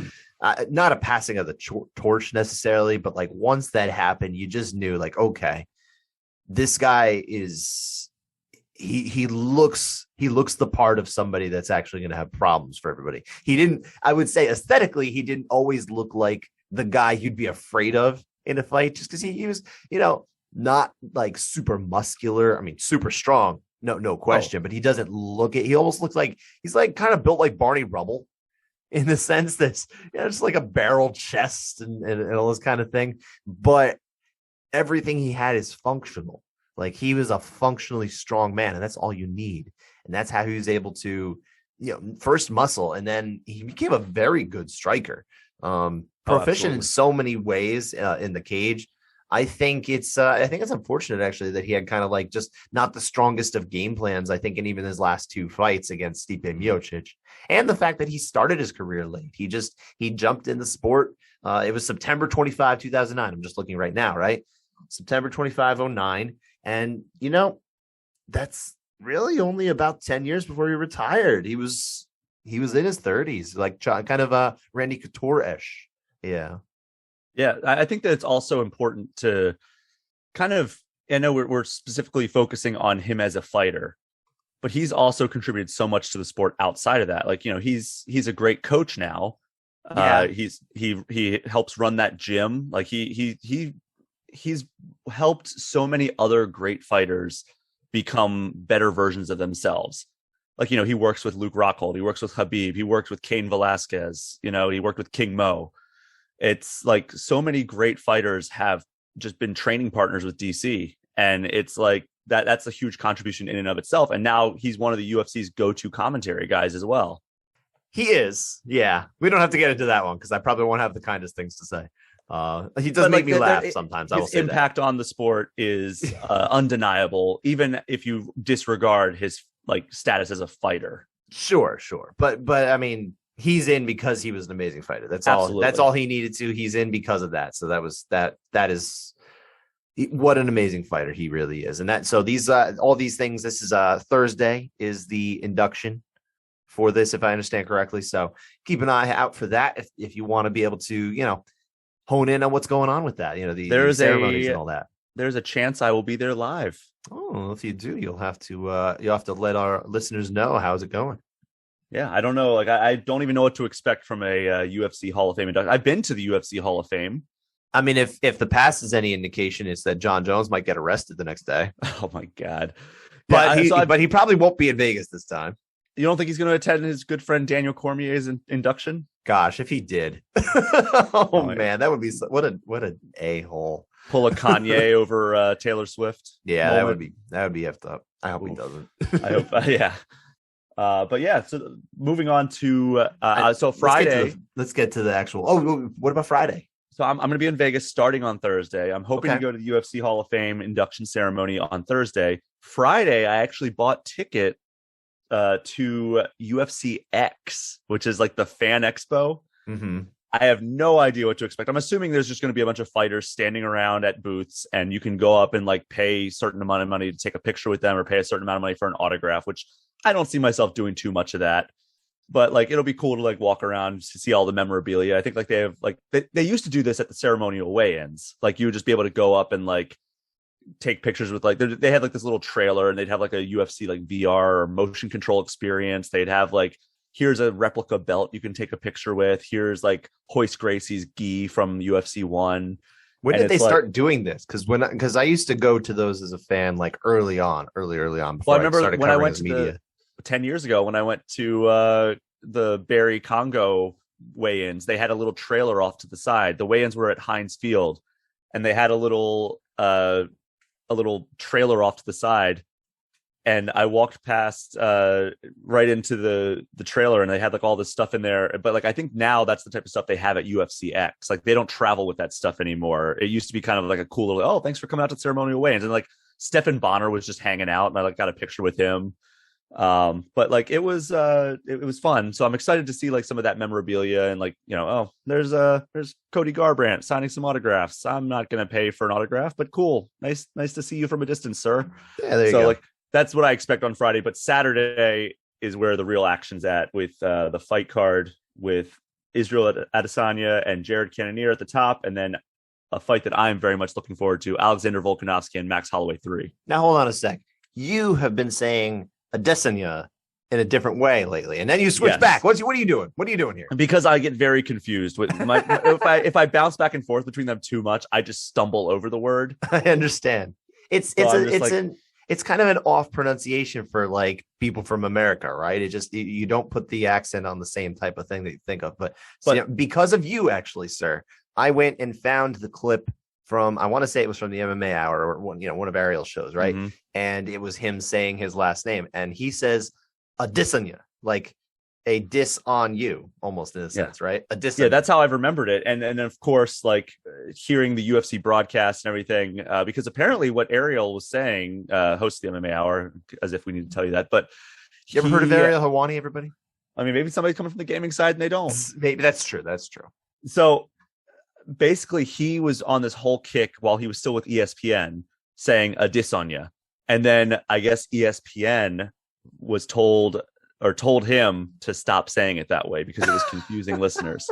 not a passing of the torch necessarily, but like once that happened, you just knew like, okay, this guy he looks the part of somebody that's actually going to have problems for everybody. I would say aesthetically, he didn't always look like the guy you'd be afraid of in a fight just because he was, not like super muscular. I mean, super strong. No question, but he doesn't he almost looks like he's like kind of built like Barney Rubble. In the sense that just like a barrel chest and all this kind of thing, but everything he had is functional. Like he was a functionally strong man, and that's all you need. And that's how he was able to, first muscle, and then he became a very good striker. Proficient in so many ways in the cage. I think it's unfortunate actually that he had kind of like just not the strongest of game plans. I think in even his last two fights against Stipe Miocic, and the fact that he started his career late. He jumped in the sport. It was September 25, 2009. I'm just looking right now, right? September 25, 2009. And that's really only about 10 years before he retired. He was in his 30s, like kind of Randy Couture-ish. Yeah. Yeah, I think that it's also important to kind of, I know we're specifically focusing on him as a fighter, but he's also contributed so much to the sport outside of that. Like, he's a great coach now. Yeah. He helps run that gym. Like he's helped so many other great fighters become better versions of themselves. Like, he works with Luke Rockhold, he works with Khabib, he works with Cain Velasquez, he worked with King Mo. It's like so many great fighters have just been training partners with DC, and it's like that's a huge contribution in and of itself. And now he's one of the UFC's go-to commentary guys as well. He is. Yeah. We don't have to get into that one because I probably won't have the kindest things to say. He does make me laugh sometimes. I will say his impact on the sport is undeniable, even if you disregard his like status as a fighter. Sure. But I mean, he's in because he was an amazing fighter. That's Absolutely. all. That's all he needed to. He's in because of that. So that is what an amazing fighter he really is. And that so these all these things. This is Thursday is the induction for this, if I understand correctly. So keep an eye out for that if you want to be able to, hone in on what's going on with that. The ceremonies and all that. There's a chance I will be there live. Oh, if you do, you'll have to let our listeners know. How's it going? Yeah, I don't know. Like, I don't even know what to expect from a UFC Hall of Fame induction. I've been to the UFC Hall of Fame. I mean, if the past is any indication, it's that John Jones might get arrested the next day. Oh my God! But he probably won't be in Vegas this time. You don't think he's going to attend his good friend Daniel Cormier's induction? Gosh, if he did, man, that would be what an a-hole. Pull a Kanye over Taylor Swift. Yeah, that would be effed up. I hope he doesn't. I hope, yeah. But yeah, so moving on to so Friday. Let's get to the actual. Oh, what about Friday? So I'm going to be in Vegas starting on Thursday. I'm hoping to go to the UFC Hall of Fame induction ceremony on Thursday. Friday, I actually bought ticket to UFC X, which is like the fan expo. Mm-hmm. I have no idea what to expect. I'm assuming there's just going to be a bunch of fighters standing around at booths, and you can go up and like pay a certain amount of money to take a picture with them or pay a certain amount of money for an autograph, which I don't see myself doing too much of that. But like, it'll be cool to like walk around to see all the memorabilia. I think like they have like, they used to do this at the ceremonial weigh-ins. Like you would just be able to go up and like take pictures with like, they had like this little trailer and they'd have like a UFC like VR or motion control experience. They'd have like, here's a replica belt you can take a picture with. Here's like Hoist Gracie's gi from UFC 1. When did they start doing this? Because I used to go to those as a fan, like early on. Before I remember started when I went to media. 10 years ago, when I went to the Barry Congo weigh-ins, they had a little trailer off to the side. The weigh-ins were at Heinz Field, and they had a little trailer off to the side. And I walked past right into the trailer, and they had like all this stuff in there. But like, I think now that's the type of stuff they have at UFC X. Like they don't travel with that stuff anymore. It used to be kind of like a cool little, thanks for coming out to ceremonial weigh-ins. And like Stephan Bonner was just hanging out, and I like got a picture with him. But like it was fun. So I'm excited to see like some of that memorabilia and like, there's Cody Garbrandt signing some autographs. I'm not going to pay for an autograph, but cool. Nice to see you from a distance, sir. Yeah, there you go. Like, that's what I expect on Friday, but Saturday is where the real action's at with the fight card with Israel Adesanya and Jared Cannonier at the top, and then a fight that I'm very much looking forward to, Alexander Volkanovski and Max Holloway 3. Now, hold on a sec. You have been saying Adesanya in a different way lately, and then you switch back. What are you doing? What are you doing here? Because I get very confused with if I bounce back and forth between them too much, I just stumble over the word. I understand. It's kind of an off pronunciation for like people from America, right? It just, you don't put the accent on the same type of thing that you think of. But because of you, actually, sir, I went and found the clip from, I want to say it was from the MMA Hour or one of Ariel's shows, right? Mm-hmm. And it was him saying his last name, and he says Adesanya, like a diss on you, almost in a sense, right? Adesanya. Yeah, that's how I've remembered it. And of course, like hearing the UFC broadcast and everything, because apparently what Ariel was saying, host of the MMA Hour, as if we need to tell you that, but you ever heard of Ariel Helwani, everybody? I mean, maybe somebody's coming from the gaming side and they don't. Maybe that's true. So basically, he was on this whole kick while he was still with ESPN saying a diss on you. And then I guess ESPN was told him to stop saying it that way because it was confusing listeners.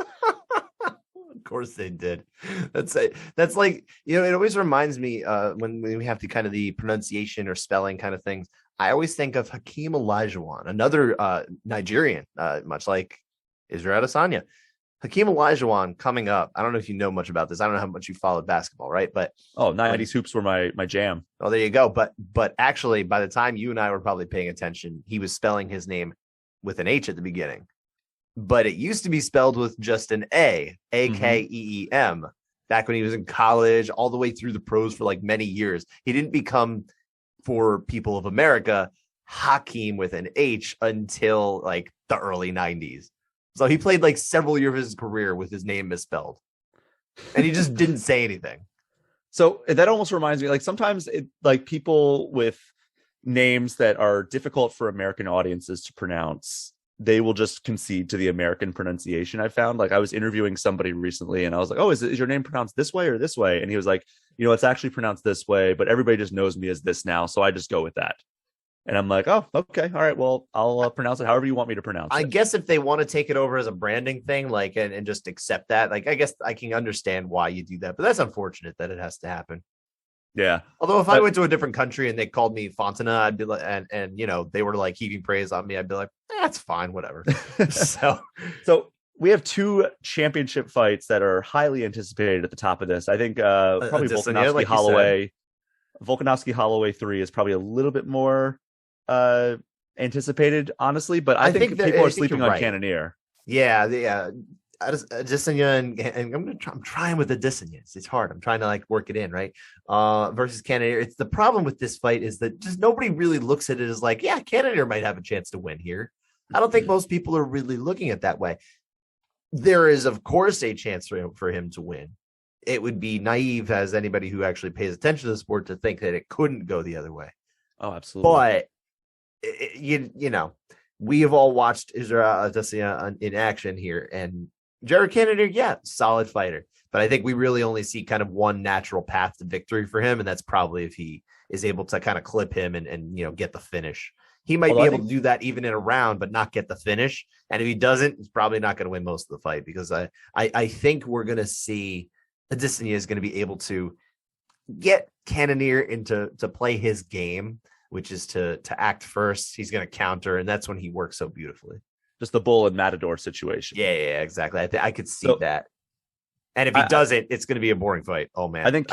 Of course they did. That's like, it always reminds me when we have the pronunciation or spelling kind of things. I always think of Hakeem Olajuwon, another Nigerian, much like Israel Adesanya. Hakeem Olajuwon coming up. I don't know if you know much about this. I don't know how much you followed basketball, right? But 90s hoops were my jam. Oh, there you go. But actually, by the time you and I were probably paying attention, he was spelling his name with an H at the beginning. But it used to be spelled with just an A, A-K-E-E-M. back when he was in college, all the way through the pros for like many years. He didn't become, for people of America, Hakeem with an H until like the early 90s. So he played like several years of his career with his name misspelled. And he just didn't say anything. So that almost reminds me, like sometimes like people with names that are difficult for American audiences to pronounce, they will just concede to the American pronunciation. I found, like, I was interviewing somebody recently and I was like, oh, is your name pronounced this way or this way? And he was like, it's actually pronounced this way, but everybody just knows me as this now. So I just go with that. And I'm like, oh, okay. All right. Well, I'll pronounce it however you want me to pronounce it. I guess if they want to take it over as a branding thing, like, and just accept that, like, I guess I can understand why you do that, but that's unfortunate that it has to happen. Yeah. Although if I went to a different country and they called me Fontana, I'd be like, and they were like heaping praise on me, I'd be like, that's fine, whatever. So we have 2 championship fights that are highly anticipated at the top of this. I think probably Volkanovski, like Holloway. Volkanovski Holloway 3 is probably a little bit more anticipated, honestly, but I think people are sleeping on Cannonier. Yeah. Adesanya and I'm trying with Adesanya. It's hard. I'm trying to like work it in, right? Versus Cannonier. It's the problem with this fight is that just nobody really looks at it as like, yeah, Cannonier might have a chance to win here. I don't think most people are really looking at it that way. There is, of course, a chance for him to win. It would be naive as anybody who actually pays attention to the sport to think that it couldn't go the other way. Oh, absolutely. But we have all watched Israel Adesanya in action here, and Jared Cannonier, yeah, solid fighter. But I think we really only see kind of one natural path to victory for him, and that's probably if he is able to kind of clip him and get the finish. He might be able to do that even in a round, but not get the finish. And if he doesn't, he's probably not going to win most of the fight, because I think we're going to see Adesanya is going to be able to get Cannonier to play his game, which is to act first. He's going to counter, and that's when he works so beautifully. Just the bull and matador situation. Yeah, exactly. I could see that. And if he doesn't, it's going to be a boring fight. Oh man, I think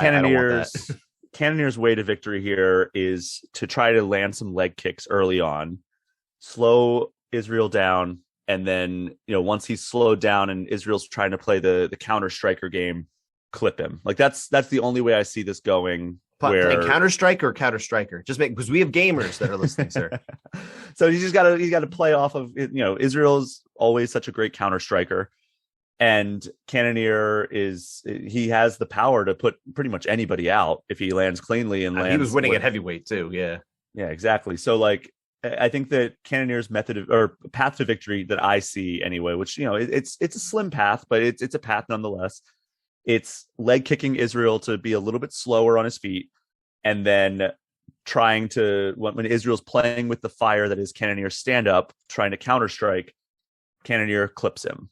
Cannonier's way to victory here is to try to land some leg kicks early on, slow Israel down, and then once he's slowed down and Israel's trying to play the counter striker game, clip him. Like that's the only way I see this going. Counter striker or counter striker? Just because we have gamers that are listening, sir. So he's got to play off of Israel's always such a great counter striker, and Cannonier he has the power to put pretty much anybody out if he lands cleanly and lands. He was winning at heavyweight too. Yeah, exactly. So like I think that Cannonier's path to victory that I see anyway, which it's a slim path, but it's a path nonetheless. It's leg kicking Israel to be a little bit slower on his feet, and then trying to, when Israel's playing with the fire that is Cannonier's stand up, trying to counter strike, Cannonier clips him.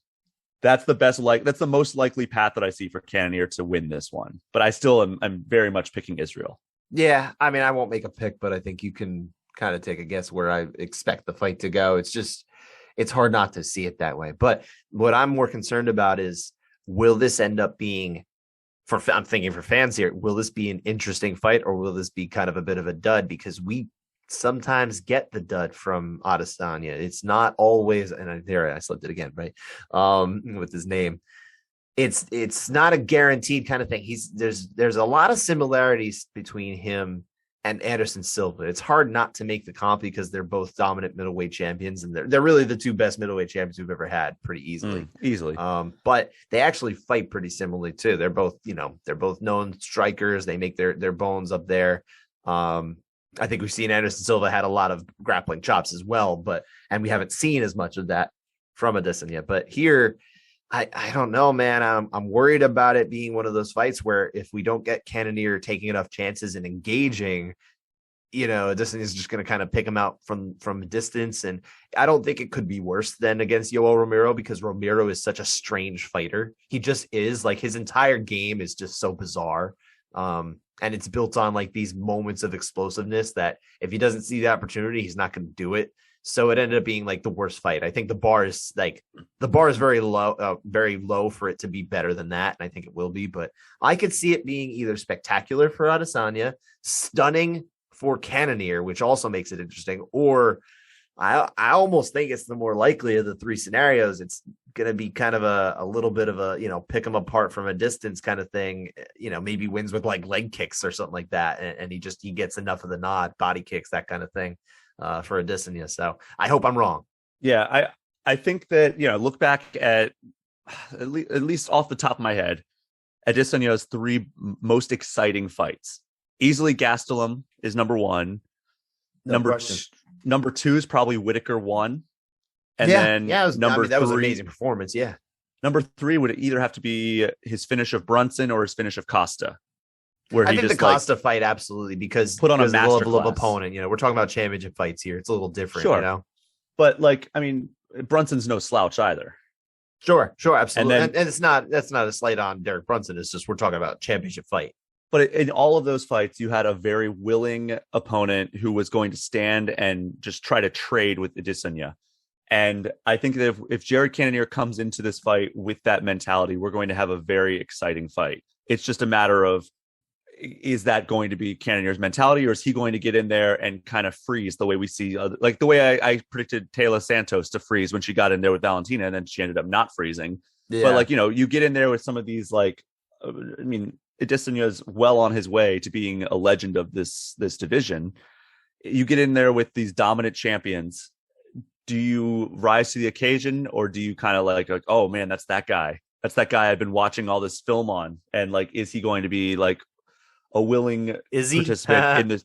That's the most likely path that I see for Cannonier to win this one. But I still am very much picking Israel. Yeah, I mean, I won't make a pick, but I think you can kind of take a guess where I expect the fight to go. It's hard not to see it that way. But what I'm more concerned about is, will this end up being, I'm thinking for fans here, will this be an interesting fight, or will this be kind of a bit of a dud? Because we sometimes get the dud from Adesanya. It's not always, and I slipped it again, right? With his name. It's not a guaranteed kind of thing. There's a lot of similarities between him and Anderson Silva. It's hard not to make the comp because they're both dominant middleweight champions, and they're really the 2 best middleweight champions we've ever had, pretty easily. But they actually fight pretty similarly too. They're both known strikers. They make their bones up there. I think we've seen Anderson Silva had a lot of grappling chops as well, and we haven't seen as much of that from Adesanya. But here, I don't know, man. I'm worried about it being one of those fights where if we don't get Cannonier taking enough chances and engaging, Adesanya is just going to kind of pick him out from a distance. And I don't think it could be worse than against Yoel Romero, because Romero is such a strange fighter. He just is. Like, his entire game is just so bizarre. And it's built on like these moments of explosiveness that if he doesn't see the opportunity, he's not going to do it. So it ended up being like the worst fight. I think the bar is very low for it to be better than that. And I think it will be, but I could see it being either spectacular for Adesanya, stunning for Cannonier, which also makes it interesting, or I almost think it's the more likely of the three scenarios. It's going to be kind of a little bit of a, pick them apart from a distance kind of thing. Maybe wins with like leg kicks or something like that. And he gets enough of the nod, body kicks, that kind of thing for Adesanya. So I hope I'm wrong. Yeah. I think that, look back at least off the top of my head, Adesanya's three most exciting fights. Easily Gastelum is number one. Number two is probably Whitaker 1. And then that was an amazing performance. Yeah. Number 3 would either have to be his finish of Brunson or his finish of Costa. I think the Costa fight, absolutely, because put on a level of opponent. We're talking about championship fights here. It's a little different, sure. But Brunson's no slouch either. Sure, absolutely. And that's not a slight on Derek Brunson. It's just we're talking about championship fight. But in all of those fights, you had a very willing opponent who was going to stand and just try to trade with Adesanya. And I think that if Jared Cannonier comes into this fight with that mentality, we're going to have a very exciting fight. It's just a matter of, is that going to be Cannonier's mentality, or is he going to get in there and kind of freeze the way we see, like the way I predicted Taylor Santos to freeze when she got in there with Valentina, and then she ended up not freezing. Yeah. But you get in there with some of these, Adesanya's well on his way to being a legend of this division. You get in there with these dominant champions. Do you rise to the occasion, or do you kind of like, oh man, that's that guy. That's that guy I've been watching all this film on. And is he going to be like a willing participant in this?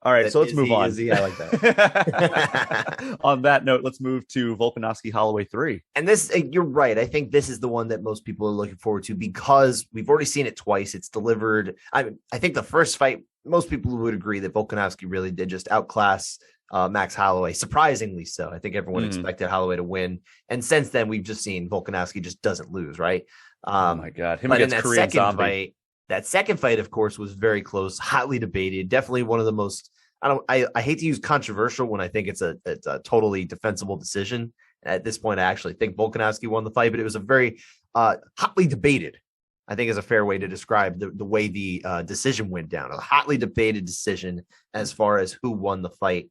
All right, so let's move on. I like that. On that note, let's move to Volkanovski Holloway 3. And this, you're right. I think this is the one that most people are looking forward to because we've already seen it twice. It's delivered. I think the first fight, most people would agree that Volkanovski really did just outclass Max Holloway, surprisingly so. I think everyone expected Holloway to win. And since then, we've just seen Volkanovski just doesn't lose, right? Oh my God. Him against Korean Zombie. That second fight, of course, was very close, hotly debated. Definitely one of the most. I hate to use controversial when I think it's a totally defensible decision. At this point, I actually think Volkanovski won the fight, but it was a very hotly debated. I think is a fair way to describe the way the decision went down. A hotly debated decision as far as who won the fight.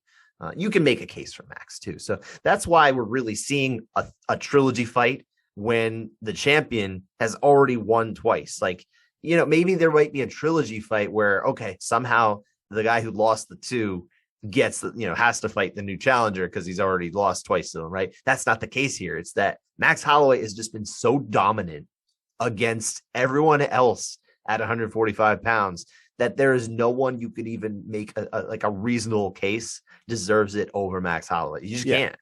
You can make a case for Max too. So that's why we're really seeing a trilogy fight when the champion has already won twice. Maybe there might be a trilogy fight where, okay, somehow the guy who lost the two gets has to fight the new challenger because he's already lost twice to him, right? That's not the case here. It's that Max Holloway has just been so dominant against everyone else at 145 pounds that there is no one you could even make a reasonable case deserves it over Max Holloway. You just can't.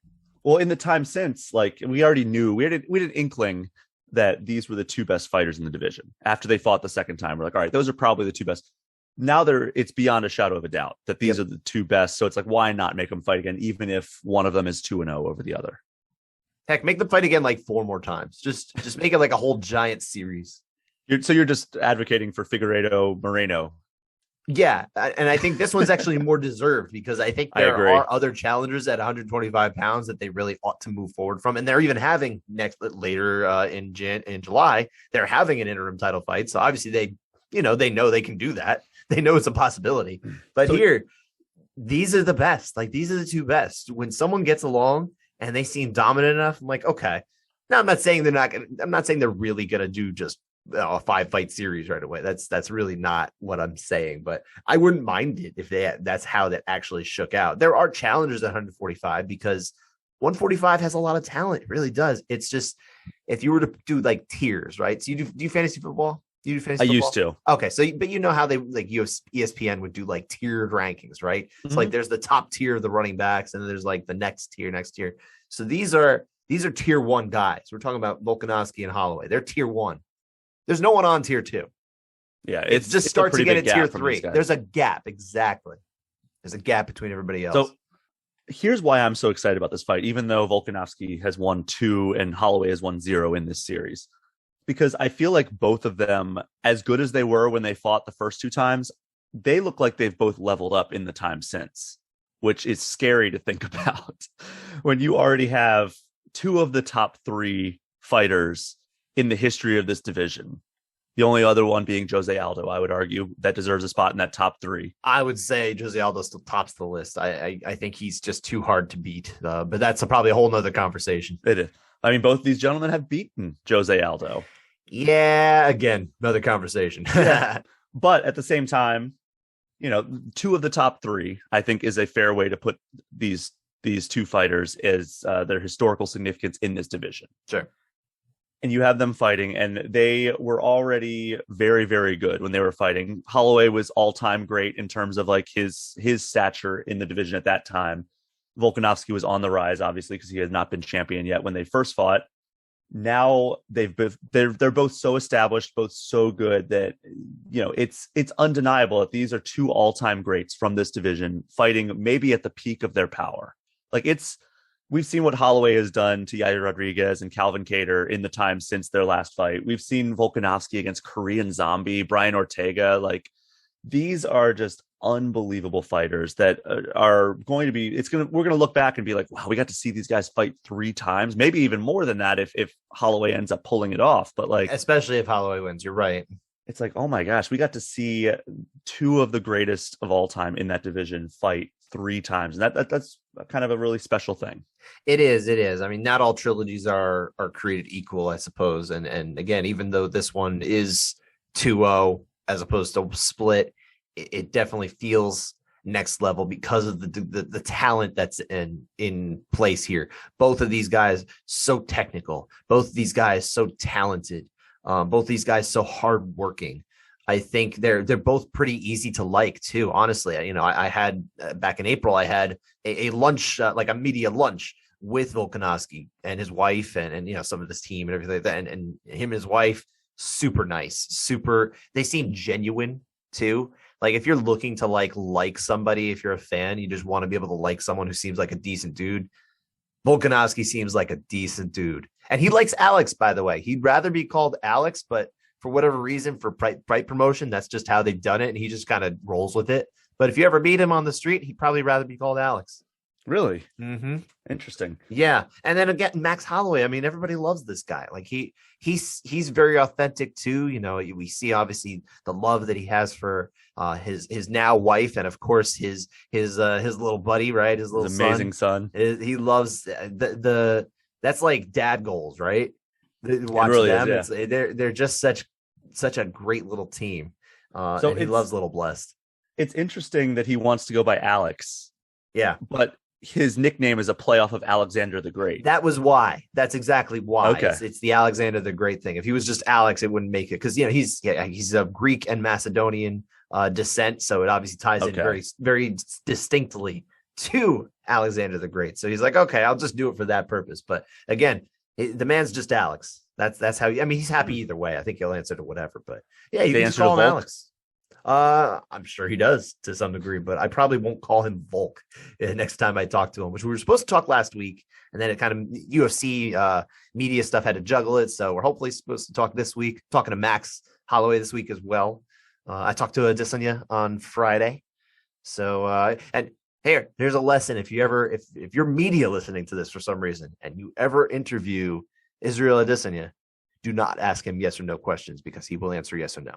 Well, in the time since, we already knew, we had an inkling that these were the two best fighters in the division. After they fought the second time, we're like, all right, those are probably the two best. Now it's beyond a shadow of a doubt that these are the two best. So it's like, why not make them fight again, even if one of them is 2-0 over the other? Heck, make them fight again 4 more times. Just make it a whole giant series. You're just advocating for Figueiredo Moreno. Yeah, and I think this one's actually more deserved because I think there are other challengers at 125 pounds that they really ought to move forward from, and they're even having later in July they're having an interim title fight. So obviously they know they can do that. They know it's a possibility. But here, these are the best. These are the two best. When someone gets along and they seem dominant enough, I'm like, okay. Now I'm not saying they're not gonna. I'm not saying they're really gonna do just a 5-fight series right away. That's really not what I'm saying, but I wouldn't mind it if that's how that actually shook out. There are challengers at 145 because 145 has a lot of talent. It really does. It's just, if you were to do tiers, right? So you do fantasy football? You do fantasy football? I used to. Okay. So, but how they ESPN would do tiered rankings, right? Mm-hmm. So there's the top tier of the running backs and then there's the next tier. So these are tier 1 guys. We're talking about Volkanovski and Holloway. They're tier 1. There's no one on tier 2. Yeah, it just starts again at tier 3. There's a gap, exactly. There's a gap between everybody else. So here's why I'm so excited about this fight, even though Volkanovski has won 2 and Holloway has won 0 in this series. Because I feel like both of them, as good as they were when they fought the first 2 times, they look like they've both leveled up in the time since, which is scary to think about. When you already have 2 of the top 3 fighters in the history of this division The only other one being Jose Aldo, I would argue, that deserves a spot in that top three. I would say Jose Aldo still tops the list. I think he's just too hard to beat, but that's probably a whole nother conversation. It is. I mean, both these gentlemen have beaten Jose Aldo. Yeah, again, another conversation. But at the same time, two of the top three, I think, is a fair way to put these two fighters as their historical significance in this division. Sure. And you have them fighting, and they were already very, very good when they were fighting. Holloway was all-time great in terms of like his stature in the division at that time. Volkanovski was on the rise, obviously, because he has not been champion yet when they first fought. Now they're both so established, both so good that it's undeniable that these are two all-time greats from this division fighting maybe at the peak of their power. Like we've seen what Holloway has done to Yair Rodriguez and Calvin Kattar in the time since their last fight. We've seen Volkanovski against Korean Zombie, Brian Ortega. Like, these are just unbelievable fighters that are going to be, we're going to look back and be like, wow, we got to see these guys fight 3 times, maybe even more than that if Holloway ends up pulling it off. But like, especially if Holloway wins, you're right. It's like, oh my gosh, we got to see 2 of the greatest of all time in that division fight 3 times. And that's kind of a really special thing. It is. I mean, not all trilogies are created equal, I suppose. And again, even though this one is 2-0 as opposed to split, it definitely feels next level because of the talent that's in place here. Both of these guys so technical, both of these guys so talented, both these guys so hardworking. I think they're both pretty easy to like too. Honestly, I had back in April, I had a lunch, like a media lunch with Volkanovski and his wife and some of his team and everything like that. And him and his wife, super nice, they seem genuine too. Like, if you're looking to like somebody, if you're a fan, you just want to be able to like someone who seems like a decent dude. Volkanovski seems like a decent dude. And he likes Alex, by the way. He'd rather be called Alex, but for whatever reason, for fight promotion, that's just how they've done it. And he just kind of rolls with it. But if you ever meet him on the street, he'd probably rather be called Alex. Really? Mm-hmm. Interesting. Yeah. And then again, Max Holloway, I mean, everybody loves this guy. Like, he's very authentic too. We see obviously the love that he has for his now wife, and of course his little buddy, right? His little amazing son. He loves that's like dad goals, right? Watch really them. is, yeah. They're just such a great little team. So and he loves Little Blessed. It's interesting that he wants to go by Alex. Yeah. But his nickname is a play off of Alexander the Great. That was why. That's exactly why. Okay. It's the Alexander the Great thing. If he was just Alex, it wouldn't make it, because he's of Greek and Macedonian descent, so it obviously ties in very, very distinctly to Alexander the Great. So he's like, okay, I'll just do it for that purpose. But again, the man's just Alex. That's how. He's happy either way. I think he'll answer to whatever. But yeah, you can just call him Alex. I'm sure he does to some degree, but I probably won't call him Volk next time I talk to him, which we were supposed to talk last week. And then it kind of UFC media stuff had to juggle it. So we're hopefully supposed to talk this week, talking to Max Holloway this week as well. I talked to Adesanya on Friday. So, and here's a lesson. If you're media listening to this for some reason and you ever interview Israel Adesanya, do not ask him yes or no questions, because he will answer yes or no.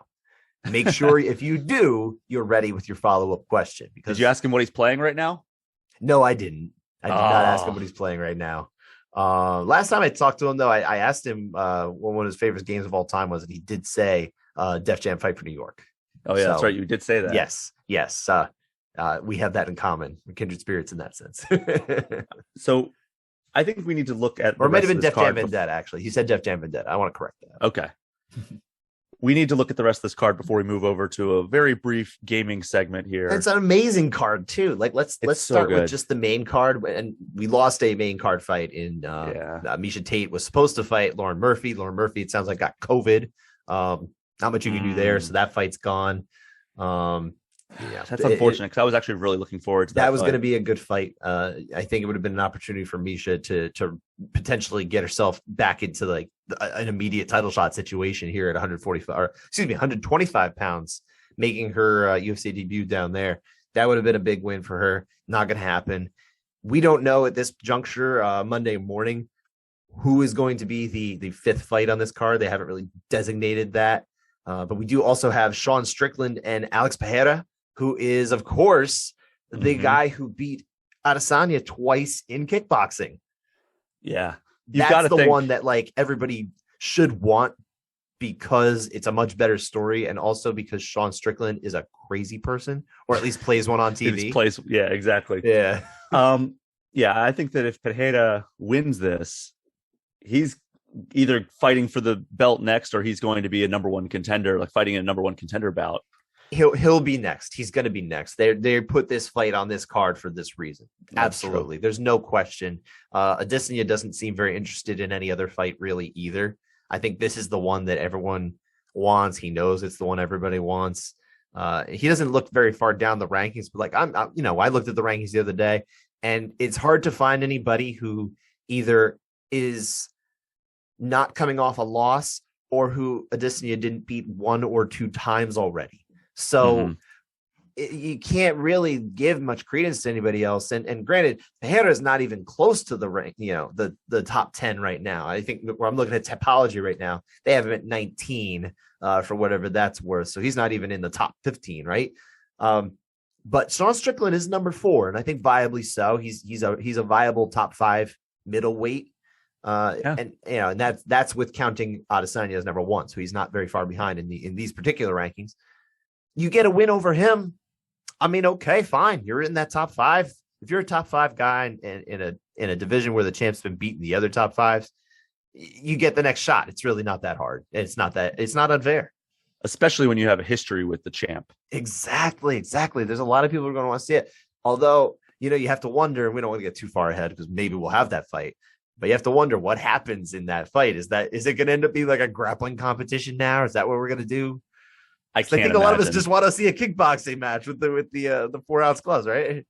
Make sure if you do, you're ready with your follow-up question. Because did you ask him what he's playing right now? No, I didn't. I did not ask him what he's playing right now. Last time I talked to him, though, I asked him what one of his favorite games of all time was, and he did say Def Jam Fight for New York. Oh, yeah, that's right. You did say that. Yes. We have that in common. We're kindred spirits in that sense. So I think we need to look at... Or it might have been Def Jam Vendetta, actually. He said Def Jam Vendetta. I want to correct that. Okay. We need to look at the rest of this card before we move over to a very brief gaming segment here. It's an amazing card too. Like, let's start with just the main card. And we lost a main card fight in Misha Tate was supposed to fight Lauren Murphy. Lauren Murphy, it sounds like, got COVID. Not much you can do there, so that fight's gone. That's unfortunate, because I was actually really looking forward to that. That was going to be a good fight. I think it would have been an opportunity for Misha to potentially get herself back into like an immediate title shot situation here at 125 pounds, making her UFC debut down there. That would have been a big win for her. Not going to happen. We don't know at this juncture, Monday morning, who is going to be the fifth fight on this card. They haven't really designated that. But we do also have Sean Strickland and Alex Pejera, who is, of course, the guy who beat Adesanya twice in kickboxing. Yeah. That's the one that like everybody should want because it's a much better story, and also because Sean Strickland is a crazy person, or at least plays one on TV. Yeah, exactly. Yeah. Yeah, I think that if Pejera wins this, he's either fighting for the belt next, or he's going to be a number one contender, like fighting in a number one contender bout. He'll be next. He's going to be next. They put this fight on this card for this reason. That's absolutely. True. There's no question. Adesanya doesn't seem very interested in any other fight really either. I think this is the one that everyone wants. He knows it's the one everybody wants. He doesn't look very far down the rankings, but like I looked at the rankings the other day, and it's hard to find anybody who either is not coming off a loss or who Adesanya didn't beat 1 or 2 times already. So you can't really give much credence to anybody else. And granted, Pejera is not even close to the rank, the top 10 right now. I think where I'm looking at Tapology right now, they have him at 19 for whatever that's worth. So he's not even in the top 15, right? But Sean Strickland is number 4, and I think viably so. He's a viable top 5 middleweight. And that's with counting Adesanya as number 1. So he's not very far behind in these particular rankings. You get a win over him. I mean, okay, fine. You're in that top 5. If you're a top 5 guy in a division where the champ's been beating the other top 5s, you get the next shot. It's really not that hard. It's not unfair. Especially when you have a history with the champ. Exactly. There's a lot of people who are going to want to see it. Although, you have to wonder, and we don't want to get too far ahead because maybe we'll have that fight. But you have to wonder what happens in that fight. Is it going to end up being like a grappling competition now? Or is that what we're going to do? I think a lot of us just want to see a kickboxing match with the 4-ounce gloves, right?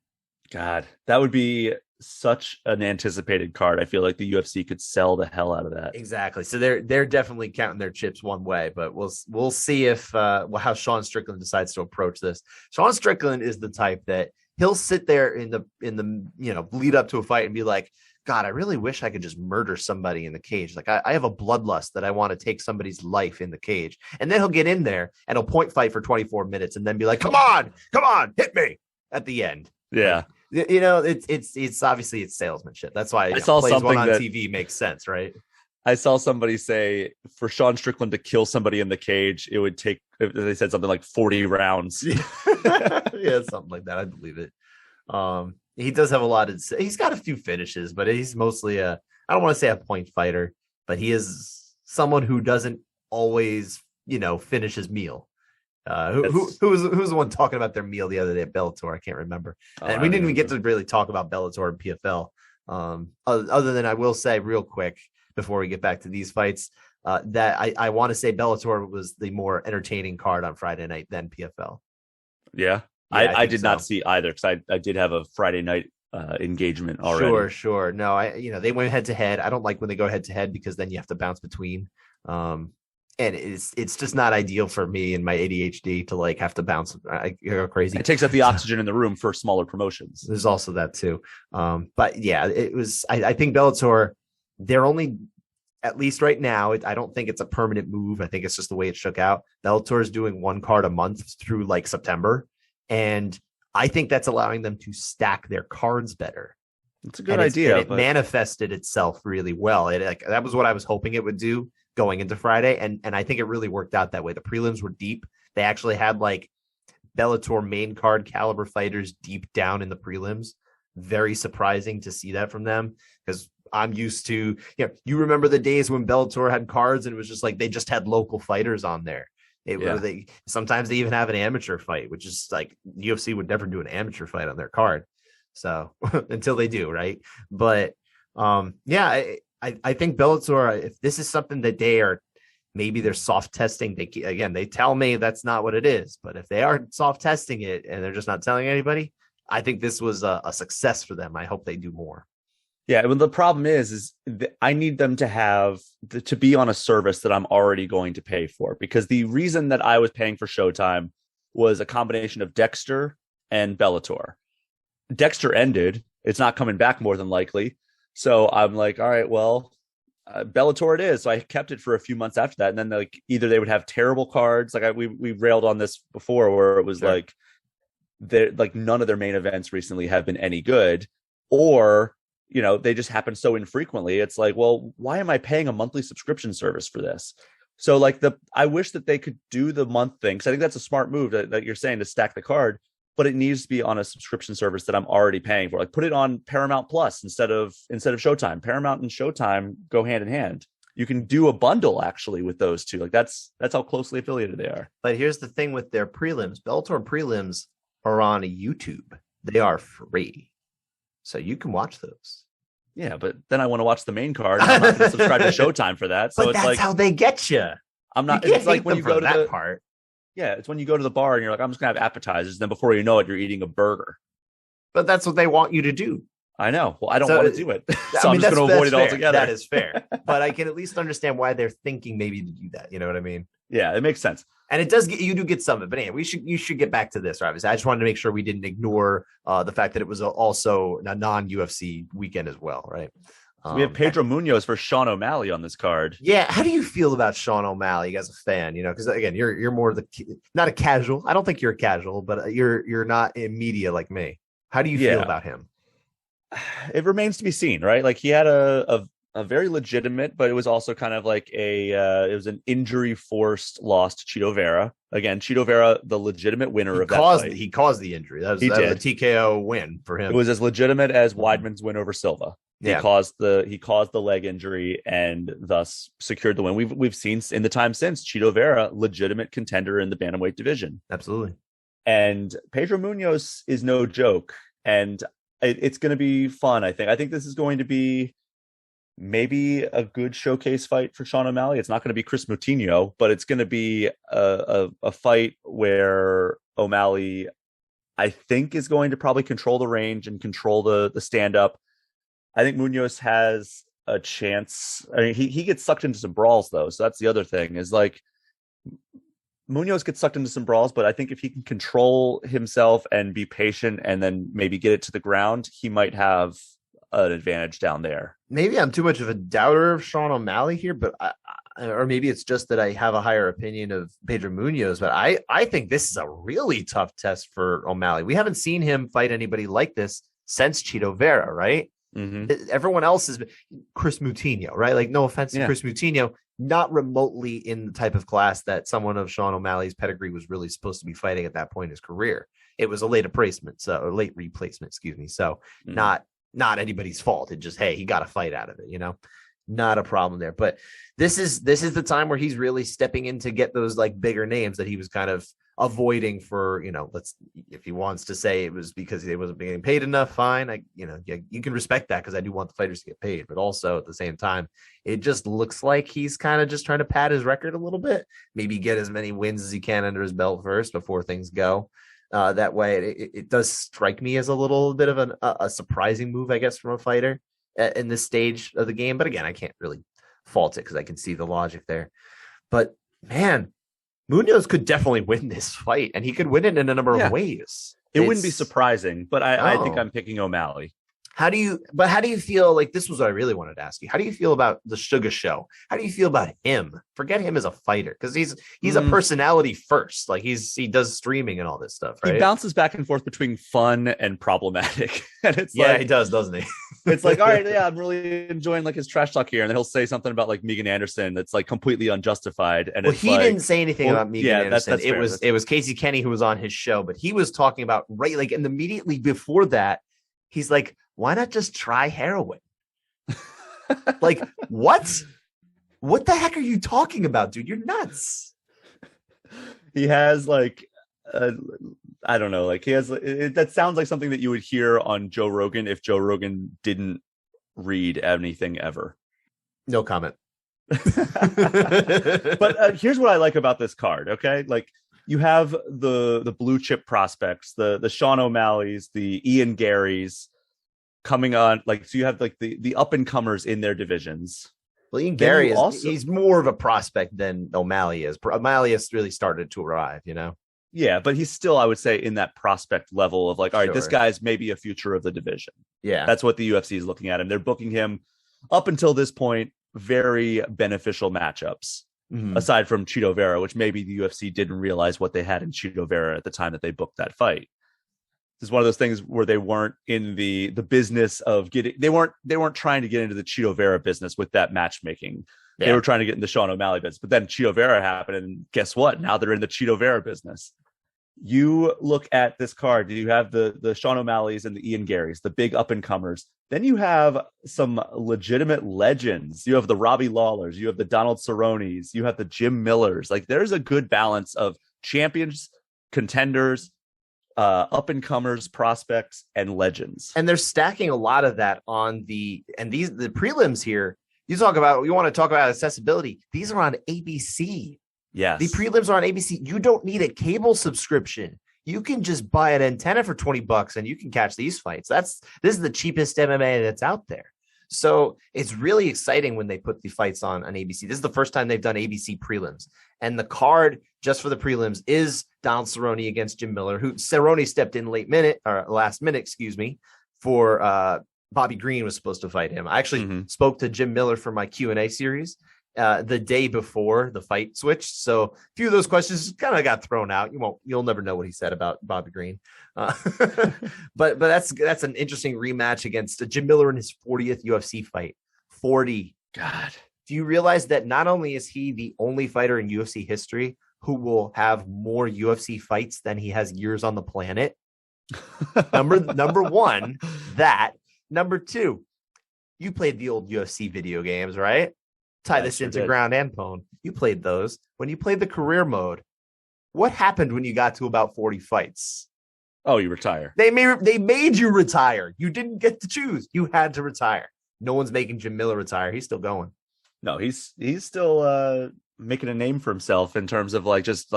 God, that would be such an anticipated card. I feel like the UFC could sell the hell out of that. Exactly. So they're definitely counting their chips one way, but we'll see if how Sean Strickland decides to approach this. Sean Strickland is the type that he'll sit there in the lead up to a fight and be like, God, I really wish I could just murder somebody in the cage. Like I have a bloodlust that I want to take somebody's life in the cage. And then he'll get in there and he'll point fight for 24 minutes and then be like, come on, hit me at the end. Yeah. Like, it's obviously it's salesmanship. That's why I saw plays something one on TV makes sense, right? I saw somebody say for Sean Strickland to kill somebody in the cage, it would take, they said something like 40 rounds. Yeah, something like that. I believe it. He does have he's got a few finishes, but he's mostly I don't want to say a point fighter, but he is someone who doesn't always, finish his meal. Who was the one talking about their meal the other day at Bellator? I can't remember. And we didn't even get to really talk about Bellator and PFL. Other than I will say real quick before we get back to these fights, that I want to say Bellator was the more entertaining card on Friday night than PFL. Yeah. I did not see either because I did have a Friday night engagement already. Sure. No, they went head to head. I don't like when they go head to head because then you have to bounce between. And it's just not ideal for me and my ADHD to like have to bounce. I go crazy. It takes up the oxygen in the room for smaller promotions. There's also that too. But yeah, it was. I think Bellator, they're only, at least right now, I don't think it's a permanent move. I think it's just the way it shook out. Bellator is doing 1 card a month through like September. And I think that's allowing them to stack their cards better. It's a good idea. It manifested itself really well. That was what I was hoping it would do going into Friday. And I think it really worked out that way. The prelims were deep. They actually had like Bellator main card caliber fighters deep down in the prelims. Very surprising to see that from them because I'm used to, you remember the days when Bellator had cards and it was just like they just had local fighters on there. Sometimes they even have an amateur fight, which is like UFC would never do an amateur fight on their card. So until they do, right? But I think Bellator, if this is something that maybe they're soft testing, they tell me that's not what it is. But if they are soft testing it and they're just not telling anybody, I think this was a success for them. I hope they do more. Yeah, well, the problem is I need them to be on a service that I'm already going to pay for, because the reason that I was paying for Showtime was a combination of Dexter and Bellator. Dexter ended. It's not coming back more than likely. So I'm like, all right, well, Bellator it is. So I kept it for a few months after that, and then like either they would have terrible cards, like we railed on this before, where it was like they're like none of their main events recently have been any good, or they just happen so infrequently. It's like, well, why am I paying a monthly subscription service for this? So like I wish that they could do the month thing, because I think that's a smart move that you're saying, to stack the card, but it needs to be on a subscription service that I'm already paying for. Like put it on Paramount Plus instead of Showtime. Paramount and Showtime go hand in hand. You can do a bundle actually with those two. Like that's how closely affiliated they are. But here's the thing with their prelims. Bellator prelims are on YouTube. They are free. So you can watch those. Yeah, but then I want to watch the main card. I'm not going to subscribe to Showtime for that. So but it's that's like how they get you. I'm not. It's like when you go to that the part. Yeah, it's when you go to the bar and you're like, I'm just gonna have appetizers. Then before you know it, you're eating a burger. But that's what they want you to do. I know. Well, I don't want to do it, so I'm just going to avoid it altogether. That is fair. But I can at least understand why they're thinking maybe to do that. You know what I mean? Yeah, it makes sense. And it does you do get some of it. But anyway, you should get back to this, Travis. I just wanted to make sure we didn't ignore the fact that it was also a non-UFC weekend as well, right? So we have Pedro Munoz for Sean O'Malley on this card. Yeah, how do you feel about Sean O'Malley as a fan? Because again, you're more not a casual. I don't think you're a casual, but you're not in media like me. How do you feel about him? It remains to be seen, right? Like he had a very legitimate, but it was also kind of like it was an injury forced loss to Chito Vera. Again, Chito Vera, the legitimate winner of that fight. He caused the injury. That was a TKO win for him. It was as legitimate as Weidman's win over Silva. He caused the leg injury and thus secured the win. We've seen in the time since Chito Vera, legitimate contender in the bantamweight division. Absolutely. And Pedro Munoz is no joke, and it's going to be fun. I think this is going to be maybe a good showcase fight for Sean O'Malley. It's not going to be Chris Moutinho, but it's going to be a fight where O'Malley, I think, is going to probably control the range and control the stand up. I think Munoz has a chance. I mean, he gets sucked into some brawls though, so that's the other thing. Is like Munoz gets sucked into some brawls, but I think if he can control himself and be patient and then maybe get it to the ground, he might have an advantage down there. Maybe I'm too much of a doubter of Sean O'Malley here, but or maybe it's just that I have a higher opinion of Pedro Munoz, but I think this is a really tough test for O'Malley. We haven't seen him fight anybody like this since Chito Vera, right? Mm-hmm. Everyone else is Chris Moutinho, right? Like, no offense to Chris Moutinho, not remotely in the type of class that someone of Sean O'Malley's pedigree was really supposed to be fighting at that point in his career. It was a late replacement, So not anybody's fault. It just, hey, he got a fight out of it, not a problem there. But this is the time where he's really stepping in to get those like bigger names that he was kind of avoiding for, if he wants to say it was because he wasn't being paid enough, fine. You can respect that, because I do want the fighters to get paid, but also at the same time, it just looks like he's kind of just trying to pad his record a little bit, maybe get as many wins as he can under his belt first before things go. That way, it does strike me as a little bit of a surprising move, I guess, from a fighter in this stage of the game. But again, I can't really fault it because I can see the logic there. But man, Munoz could definitely win this fight, and he could win it in a number of ways. It wouldn't be surprising, but I think I'm picking O'Malley. How do you feel? Like, this was what I really wanted to ask you. How do you feel about the Sugar Show? How do you feel about him? Forget him as a fighter, because he's a personality first. Like, he does streaming and all this stuff, right? He bounces back and forth between fun and problematic. And it's he does, doesn't he? It's like, all right, I'm really enjoying like his trash talk here, and then he'll say something about like Megan Anderson that's like completely unjustified. And he didn't say anything about Megan Anderson. It was Casey Kenny who was on his show, but he was talking about and immediately before that, he's like, why not just try heroin? Like, what? What the heck are you talking about, dude? You're nuts. He has like, I don't know, like he has, that sounds like something that you would hear on Joe Rogan if Joe Rogan didn't read anything ever. No comment. But here's what I like about this card, okay? Like, you have the blue chip prospects, the Sean O'Malley's, the Ian Garys, coming on, like, so you have like the up and comers in their divisions. Well, Ian Gary he's more of a prospect than O'Malley is. O'Malley has really started to arrive, Yeah, but he's still, I would say, in that prospect level of like, all right, this guy's maybe a future of the division. Yeah, that's what the UFC is looking at him. They're booking him up until this point very beneficial matchups. Mhm. Aside from Chito Vera, which maybe the UFC didn't realize what they had in Chito Vera at the time that they booked that fight. It's one of those things where they weren't in the business of getting, they weren't trying to get into the Chito Vera business with that matchmaking. Yeah. They were trying to get into Sean O'Malley business, but then Chito Vera happened, and guess what? Now they're in the Chito Vera business. You look at this card, you have the Sean O'Malley's and the Ian Garys, the big up and comers. Then you have some legitimate legends. You have the Robbie Lawlers, you have the Donald Cerrones, you have the Jim Millers. Like, there's a good balance of champions, contenders, up and comers, prospects, and legends. And they're stacking a lot of that on the prelims here. You want to talk about accessibility. These are on ABC. Yes. The prelims are on ABC. You don't need a cable subscription. You can just buy an antenna for $20 and you can catch these fights. This is the cheapest MMA that's out there. So it's really exciting when they put the fights on ABC. This is the first time they've done ABC prelims. And the card just for the prelims is Donald Cerrone against Jim Miller, who Cerrone stepped in last minute, for Bobby Green was supposed to fight him. I actually spoke to Jim Miller for my Q&A series the day before the fight switched. So a few of those questions kind of got thrown out. You'll never know what he said about Bobby Green. But that's an interesting rematch against Jim Miller in his 40th UFC fight. 40. God. Do you realize that not only is he the only fighter in UFC history who will have more UFC fights than he has years on the planet? Number one, that. Number two, you played the old UFC video games, right? Tie this into ground and pound. You played those. When you played the career mode, what happened when you got to about 40 fights? Oh, you retire. They made you retire. You didn't get to choose. You had to retire. No one's making Jim Miller retire. He's still going. No, he's still making a name for himself in terms of just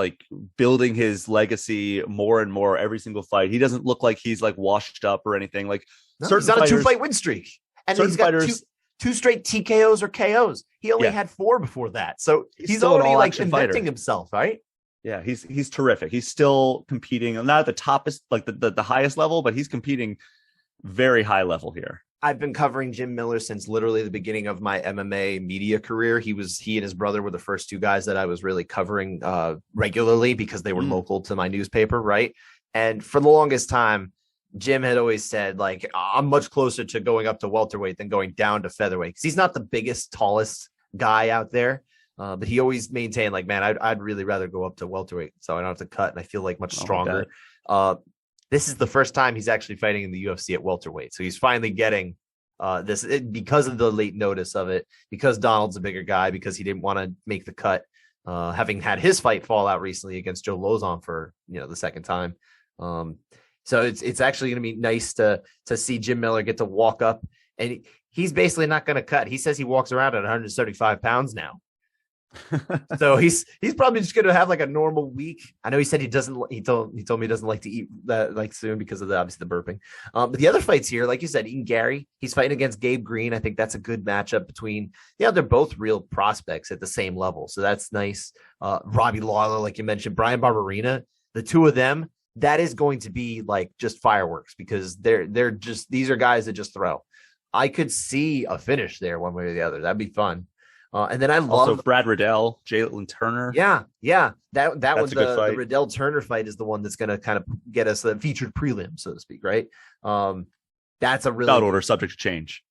building his legacy more and more every single fight. He doesn't look like he's washed up or anything. He's on a 2-fight win streak. And he's got two straight TKOs or KOs. He only had 4 before that. So he's already inventing himself, right? Yeah, he's terrific. He's still competing, not at the top, the highest level, but he's competing very high level here. I've been covering Jim Miller since literally the beginning of my MMA media career. He and his brother were the first 2 guys that I was really covering regularly because they were local to my newspaper, right? And for the longest time, Jim had always said, I'm much closer to going up to welterweight than going down to featherweight, because he's not the biggest, tallest guy out there. But he always maintained, I'd really rather go up to welterweight so I don't have to cut and I feel much stronger. This is the first time he's actually fighting in the UFC at welterweight. So he's finally getting this because of the late notice of it, because Donald's a bigger guy, because he didn't want to make the cut, having had his fight fall out recently against Joe Lozon for the second time. So it's actually going to be nice to see Jim Miller get to walk up, and he's basically not going to cut. He says he walks around at 175 pounds now. So he's probably just going to have a normal week. I know he said he told me he doesn't like to eat that soon because of obviously the burping. But the other fights here, like you said, Ian Gary, he's fighting against Gabe Green. I think that's a good matchup between, they're both real prospects at the same level. So that's nice. Robbie Lawler, like you mentioned, Brian Barberena, the 2 of them, that is going to be just fireworks, because these are guys that just throw. I could see a finish there one way or the other. That'd be fun. And then I love also Brad Riddell, Jalen Turner. Yeah. That was the Riddell Turner fight is the one that's going to kind of get us the featured prelim, so to speak, right? That's a really without order, subject to change.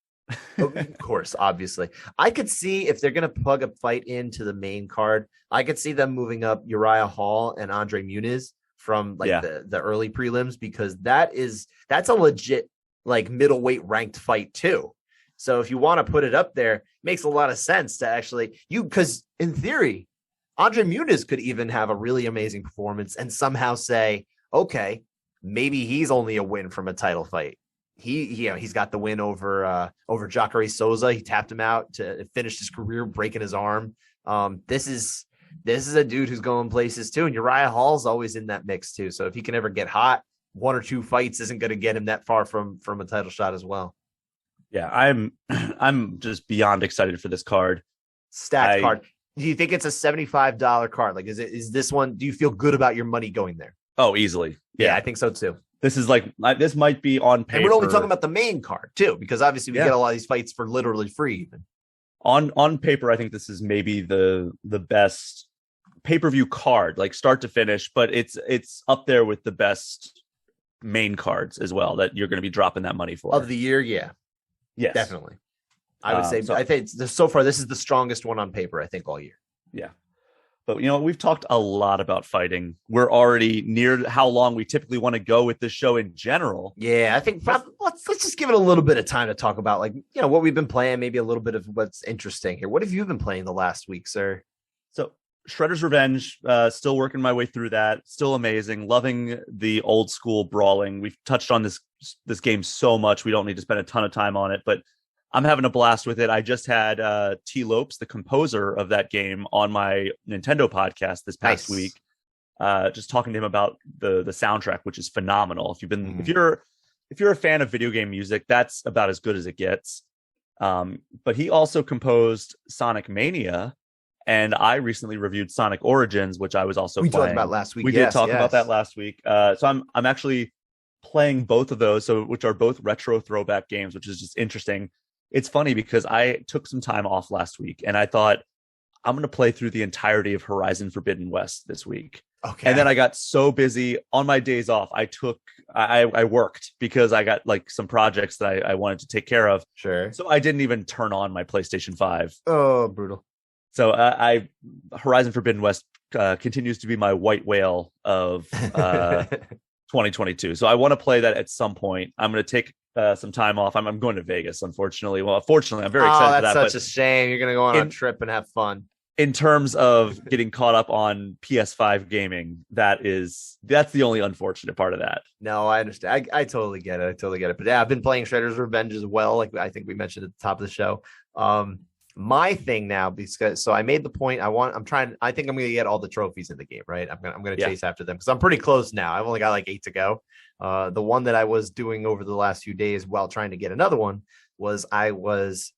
Of course, obviously. I could see if they're going to plug a fight into the main card, I could see them moving up Uriah Hall and Andre Muniz from the early prelims, because that's a legit middleweight ranked fight too. So if you want to put it up there, it makes a lot of sense to actually because in theory, Andre Muniz could even have a really amazing performance and somehow say, okay, maybe he's only a win from a title fight. He's got the win over Jacare Souza. He tapped him out to finish his career, breaking his arm. This is a dude who's going places too, and Uriah Hall's always in that mix too. So if he can ever get hot, 1 or 2 fights isn't going to get him that far from a title shot as well. Yeah, I'm just beyond excited for this card. Stacked card. Do you think it's a $75 card? Is this one? Do you feel good about your money going there? Oh, easily. Yeah, I think so too. This is this might be on paper. And we're only talking about the main card too, because obviously we get a lot of these fights for literally free even. On paper, I think this is maybe the best pay-per-view card, like start to finish, but it's up there with the best main cards as well that you're going to be dropping that money for. Of the year, yeah. Yes. Definitely. I would say I think so far this is the strongest one on paper, I think, all year. Yeah. But we've talked a lot about fighting. We're already near how long we typically want to go with this show in general. Yeah, I think let's just give it a little bit of time to talk about, like, what we've been playing, maybe a little bit of what's interesting here. What have you been playing the last week, sir? So Shredder's Revenge, still working my way through that. Still amazing. Loving the old school brawling. We've touched on this game so much. We don't need to spend a ton of time on it, but I'm having a blast with it. I just had T. Lopes, the composer of that game, on my Nintendo podcast this past week. Just talking to him about the soundtrack, which is phenomenal. If you're a fan of video game music, that's about as good as it gets. But he also composed Sonic Mania, and I recently reviewed Sonic Origins, which I was also playing. We talked about last week. We did talk about that last week. So I'm actually playing both of those, which are both retro throwback games, which is just interesting. It's funny because I took some time off last week and I thought I'm going to play through the entirety of Horizon Forbidden West this week. Okay. And then I got so busy on my days off. I worked because I got like some projects that I wanted to take care of. Sure. So I didn't even turn on my PlayStation 5. Oh, brutal. So Horizon Forbidden West continues to be my white whale of 2022. So I want to play that at some point. I'm going to take some time off. I'm going to Vegas, unfortunately. Well, fortunately, I'm very excited for that. That's such a shame. You're going to go on a trip and have fun. In terms of getting caught up on PS5 gaming, that's the only unfortunate part of that. No, I understand. I totally get it. But yeah, I've been playing Shredder's Revenge as well. Like I think we mentioned at the top of the show. My thing now, because I made the point. I think I'm going to get all the trophies in the game, right? I'm going to chase after them because I'm pretty close now. I've only got like 8 to go. The one that I was doing over the last few days while trying to get another one was I was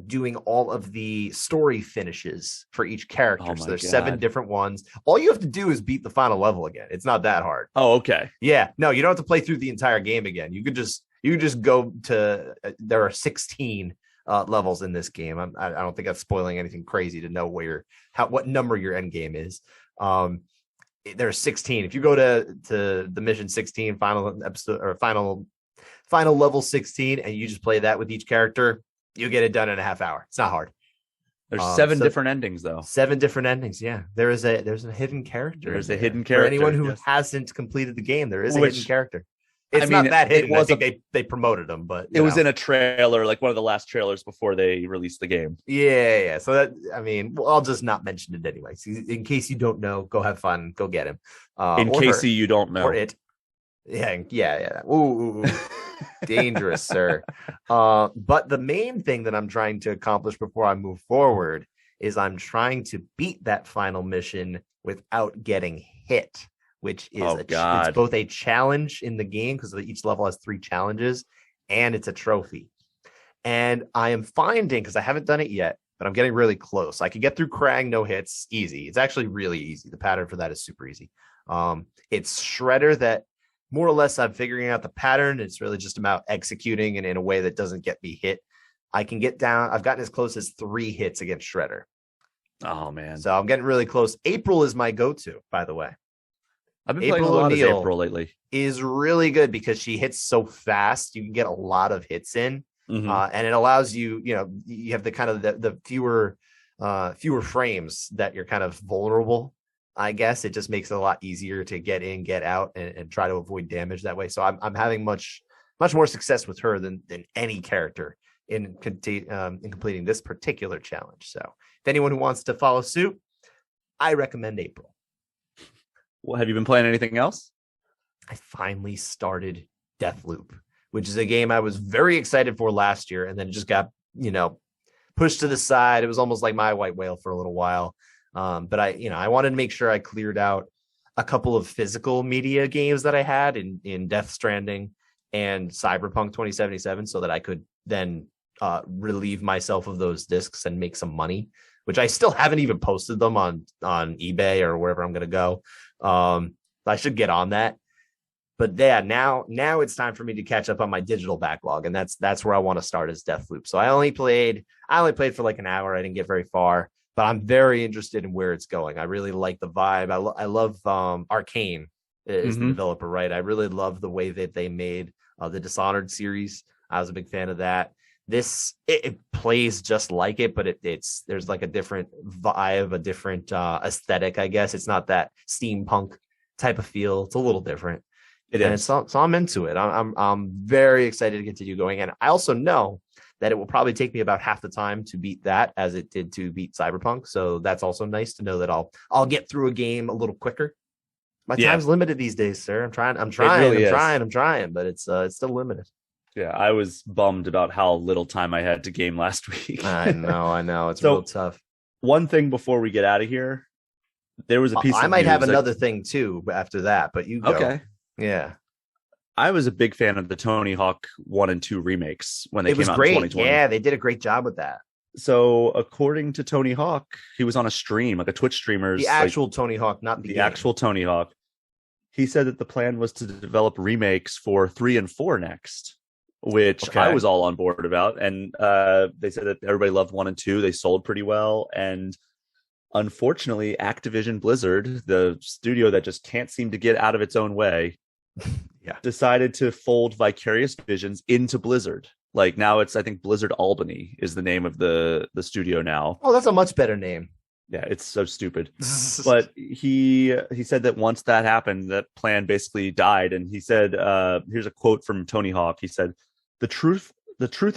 doing all of the story finishes for each character. So there's 7 different ones. All you have to do is beat the final level again. It's not that hard. Oh, okay. Yeah. No, you don't have to play through the entire game again. You could just go to, there are 16 levels in this game. I don't think that's spoiling anything crazy to know what number your end game is. There's 16. If you go to the mission 16, final episode or final level 16, and you just play that with each character, you get it done in a half hour. It's not hard. There's 7 different endings, though. 7 different endings. Yeah, there's a hidden character. There's a hidden character for anyone who hasn't completed the game. There is a hidden character. It's not that hidden. I think they promoted them, but it was in a trailer, like one of the last trailers before they released the game. Yeah. So I'll just not mention it anyway. So in case you don't know, go have fun, go get him. In case you don't know, or it. Yeah. Ooh. Dangerous, sir. But the main thing that I'm trying to accomplish before I move forward is I'm trying to beat that final mission without getting hit, which is it's both a challenge in the game because each level has 3 challenges, and it's a trophy. And I am finding, because I haven't done it yet, but I'm getting really close. I can get through Krang, no hits, easy. It's actually really easy. The pattern for that is super easy. It's Shredder that more or less I'm figuring out the pattern. It's really just about executing and in a way that doesn't get me hit. I can get down. I've gotten as close as 3 hits against Shredder. Oh, man. So I'm getting really close. April is my go-to, by the way. I've been playing a lot of April lately. Is really good because she hits so fast. You can get a lot of hits in, and it allows you. You have the kind of the fewer frames that you're kind of vulnerable. I guess it just makes it a lot easier to get in, get out, and try to avoid damage that way. So I'm having much more success with her than any character in completing this particular challenge. So if anyone who wants to follow suit, I recommend April. Well, have you been playing anything else? I finally started Deathloop, which is a game I was very excited for last year, and then it just got, pushed to the side. It was almost like my white whale for a little while. But I wanted to make sure I cleared out a couple of physical media games that I had in Death Stranding and Cyberpunk 2077 so that I could then relieve myself of those discs and make some money, which I still haven't even posted them on eBay or wherever I'm going to go. I should get on that. But yeah, now it's time for me to catch up on my digital backlog, and that's where I want to start as Deathloop. So I only played for like an hour. I didn't get very far, but I'm very interested in where it's going. I really like the vibe. I love Arcane is the developer, right? I really love the way that they made the Dishonored series. I was a big fan of that. This it plays just like it, but it's there's like a different vibe, a different aesthetic, I guess. It's not that steampunk type of feel. It's a little different. So I'm into it. I'm very excited to continue going. And I also know that it will probably take me about half the time to beat that as it did to beat Cyberpunk. So that's also nice to know that I'll get through a game a little quicker. My time's limited these days, sir. I'm trying, but it's still limited. Yeah, I was bummed about how little time I had to game last week. I know. It's real tough. One thing before we get out of here, there was a piece. I might have another thing too after that, but you go. Okay. Yeah. I was a big fan of the Tony Hawk 1 and 2 remakes when they came out great. in 2020. Yeah, they did a great job with that. So according to Tony Hawk, he was on a stream, like a Twitch streamer. The actual Tony Hawk, not the actual Tony Hawk. He said that the plan was to develop remakes for 3 and 4 next, which I was all on board about. And they said that everybody loved 1 and 2. They sold pretty well. And unfortunately, Activision Blizzard, the studio that just can't seem to get out of its own way, decided to fold Vicarious Visions into Blizzard. Like now it's, I think Blizzard Albany is the name of the studio now. Oh, that's a much better name. Yeah, it's so stupid. But he said that once that happened, that plan basically died. And he said, here's a quote from Tony Hawk. He said, the truth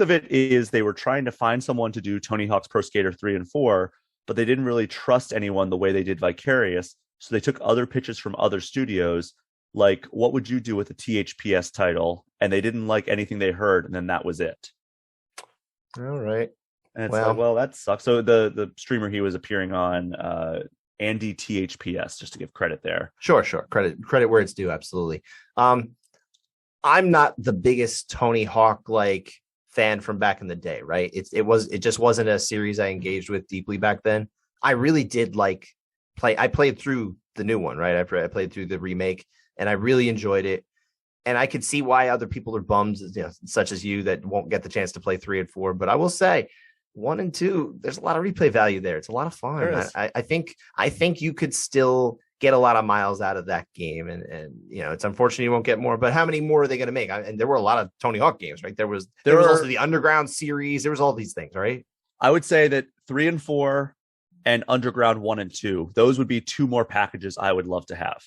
of it is they were trying to find someone to do Tony Hawk's Pro Skater 3 and 4, but they didn't really trust anyone the way they did Vicarious. So they took other pitches from other studios, like, what would you do with a THPS title? And they didn't like anything they heard, and then that was it. All right. And it's like, well, that sucks. So the streamer he was appearing on, Andy THPS, just to give credit there. Sure. Credit where it's due, absolutely. I'm not the biggest Tony Hawk like fan from back in the day, right? It just wasn't a series I engaged with deeply back then. I really did I played through the new one, right? I played through the remake, and I really enjoyed it. And I could see why other people are bummed, such as you, that won't get the chance to play 3 and 4. But I will say, 1 and 2, there's a lot of replay value there. It's a lot of fun. I think you could still get a lot of miles out of that game. And it's unfortunate you won't get more. But how many more are they going to make? And there were a lot of Tony Hawk games, right? There was also the Underground series. There was all these things, right? I would say that 3 and 4 and Underground 1 and 2, those would be 2 more packages I would love to have.